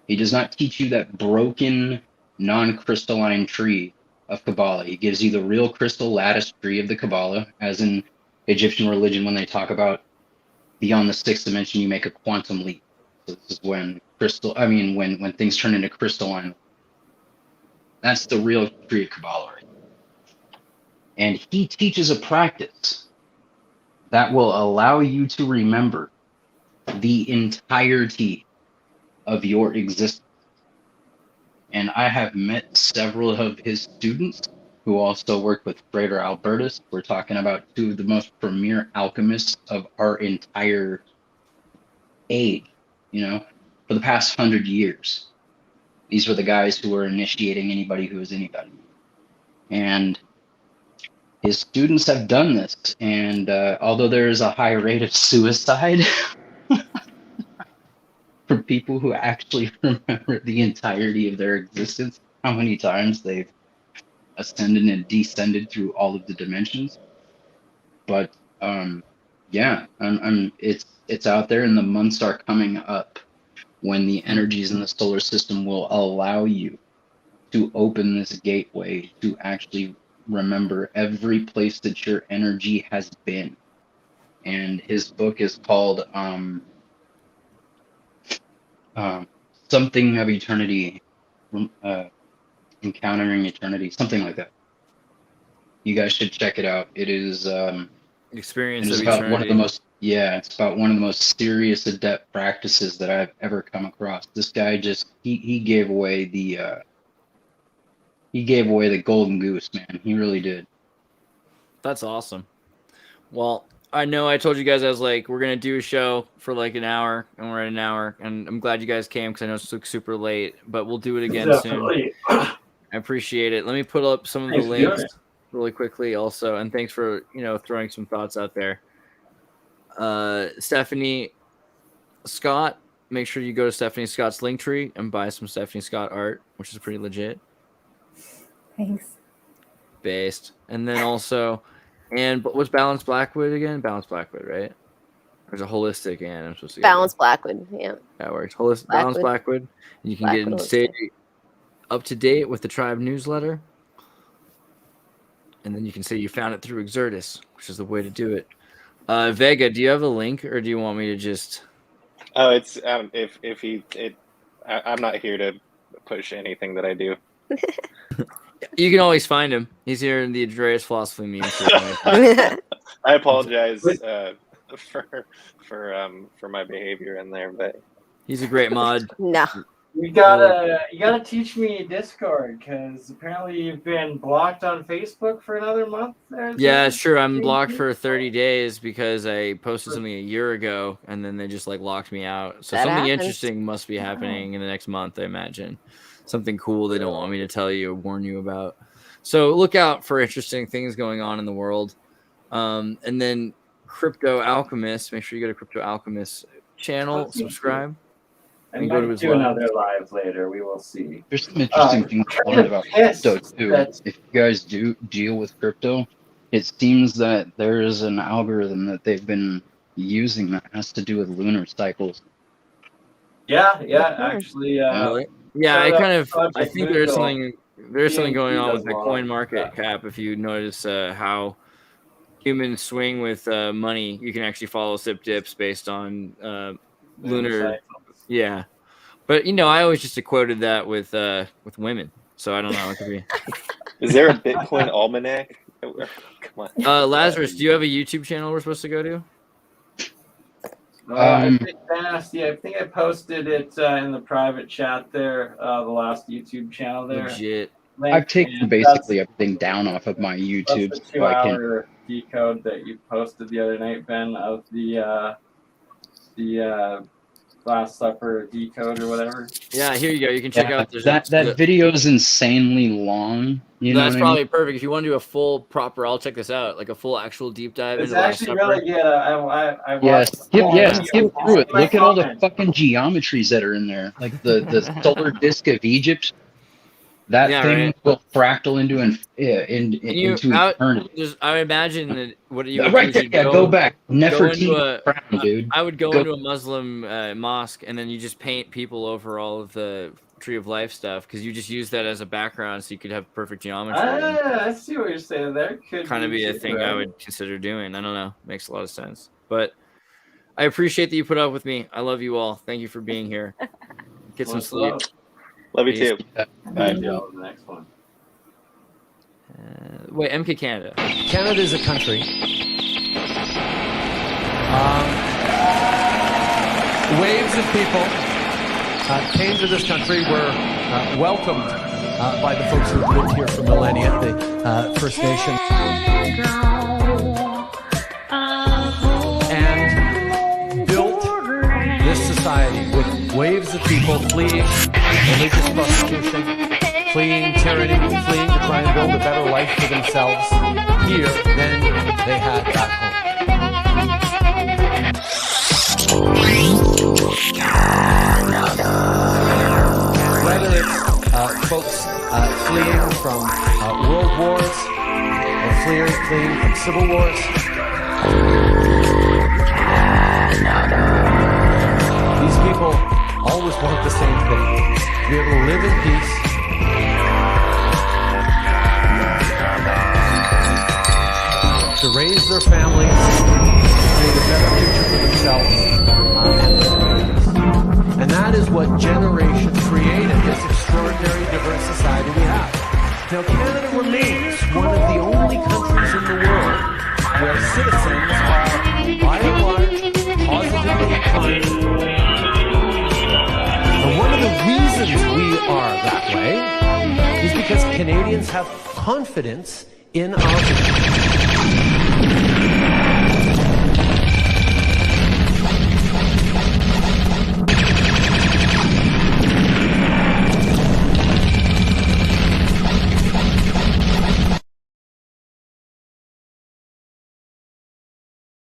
He does not teach you that broken, non-crystalline tree of Kabbalah. He gives you the real crystal lattice tree of the Kabbalah, as in Egyptian religion when they talk about beyond the sixth dimension, you make a quantum leap. So this is when when things turn into crystalline. That's the real tree of Kabbalah. Right? And he teaches a practice that will allow you to remember the entirety of your existence. And I have met several of his students who also work with Frater Albertus. We're talking about two of the most premier alchemists of our entire age, for the past 100 years. These were the guys who were initiating anybody who was anybody. And his students have done this. And although there is a high rate of suicide for people who actually remember the entirety of their existence, how many times they've ascended and descended through all of the dimensions. But it's out there, and the months are coming up when the energies in the solar system will allow you to open this gateway to actually remember every place that your energy has been. And his book is called something of eternity, encountering eternity, something like that. You guys should check it out. It is Experience it's of about eternity. one of the most it's about one of the most serious adept practices that I've ever come across. This guy just he gave away the golden goose, man. He really did. That's awesome. Well, I know I told you guys I was like, we're going to do a show for like an hour, and we're at an hour. And I'm glad you guys came because I know it's super late, but we'll do it again soon. I appreciate it. Let me put up some of the links really quickly also. And thanks for, throwing some thoughts out there. Stephanie Scott, make sure you go to Stephanie Scott's Linktree and buy some Stephanie Scott art, which is pretty legit. Thanks. Based. And then also... And what's Balance Blackwood again? Balance Blackwood, right? There's a holistic and I'm supposed to Balance Blackwood, yeah. That works. Balance Blackwood. And you can stay up to date with the Tribe newsletter. And then you can say you found it through Xirtus, which is the way to do it. Vega, do you have a link, or do you want me to just? Oh, it's I'm not here to push anything that I do. You can always find him. He's here in the Andreas Philosophy meme. I apologize for my behavior in there, but he's a great mod. No. You gotta teach me Discord, because apparently you've been blocked on Facebook for another month. Yeah, it's true. I'm blocked for 30 days because I posted something a year ago, and then they just locked me out. So something interesting must be happening in the next month, I imagine. Something cool they don't want me to tell you or warn you about. So look out for interesting things going on in the world. And then Crypto Alchemist, make sure you go to Crypto Alchemist channel, subscribe. I and go to might his do live. another live later. We will see. There's some interesting things I learned about crypto too. If you guys do deal with crypto, it seems that there is an algorithm that they've been using that has to do with lunar cycles. Yeah, actually. Really? Yeah, I kind of. I think there's something going on with the coin market cap. If you notice how humans swing with money, you can actually follow SIP dips based on lunar. Yeah, but I always just equated that with women, so I don't know. It could be. Is there a Bitcoin almanac? Come on. Lazarus, do you have a YouTube channel we're supposed to go to? I think I posted it in the private chat there, the last YouTube channel there. Legit. I've taken basically everything down off of my YouTube. That's the 2-hour decode that you posted the other night, Ben, of the Last Supper decode or whatever. Yeah, here you go. You can check out that video is insanely long. That's probably perfect. If you want to do a full proper, I'll check this out, like a full actual deep dive. It's into actually really good. I skip through it. Look at all the fucking geometries that are in there, like the solar disk of Egypt. That thing will fractal into eternity. I would imagine that what you right there. Go back. Nefertiti, dude. I would go into a Muslim mosque, and then you just paint people over all of the Tree of Life stuff, because you just use that as a background, so you could have perfect geometry. I see what you're saying there. Could kind of be a thing I would consider doing. I don't know. Makes a lot of sense. But I appreciate that you put up with me. I love you all. Thank you for being here. Get some sleep. Love you too. Bye. The next one. Wait, MK Canada. Canada is a country. Waves of people came to this country, were welcomed by the folks who have lived here for millennia, the First Nation. And built this society with waves of people fleeing religious persecution, fleeing tyranny, fleeing to try and build a better life for themselves here than they had back home. Whether it's folks fleeing from world wars or fleeing from civil wars, these people always want the same thing: to be able to live in peace, to raise their families, to create a better future for themselves and their communities. And that is what generations created this extraordinary diverse society we have. Now, Canada remains one of the only countries in the world where citizens are, by and large, positively kind. And one of the reasons we are that way is because Canadians have confidence in our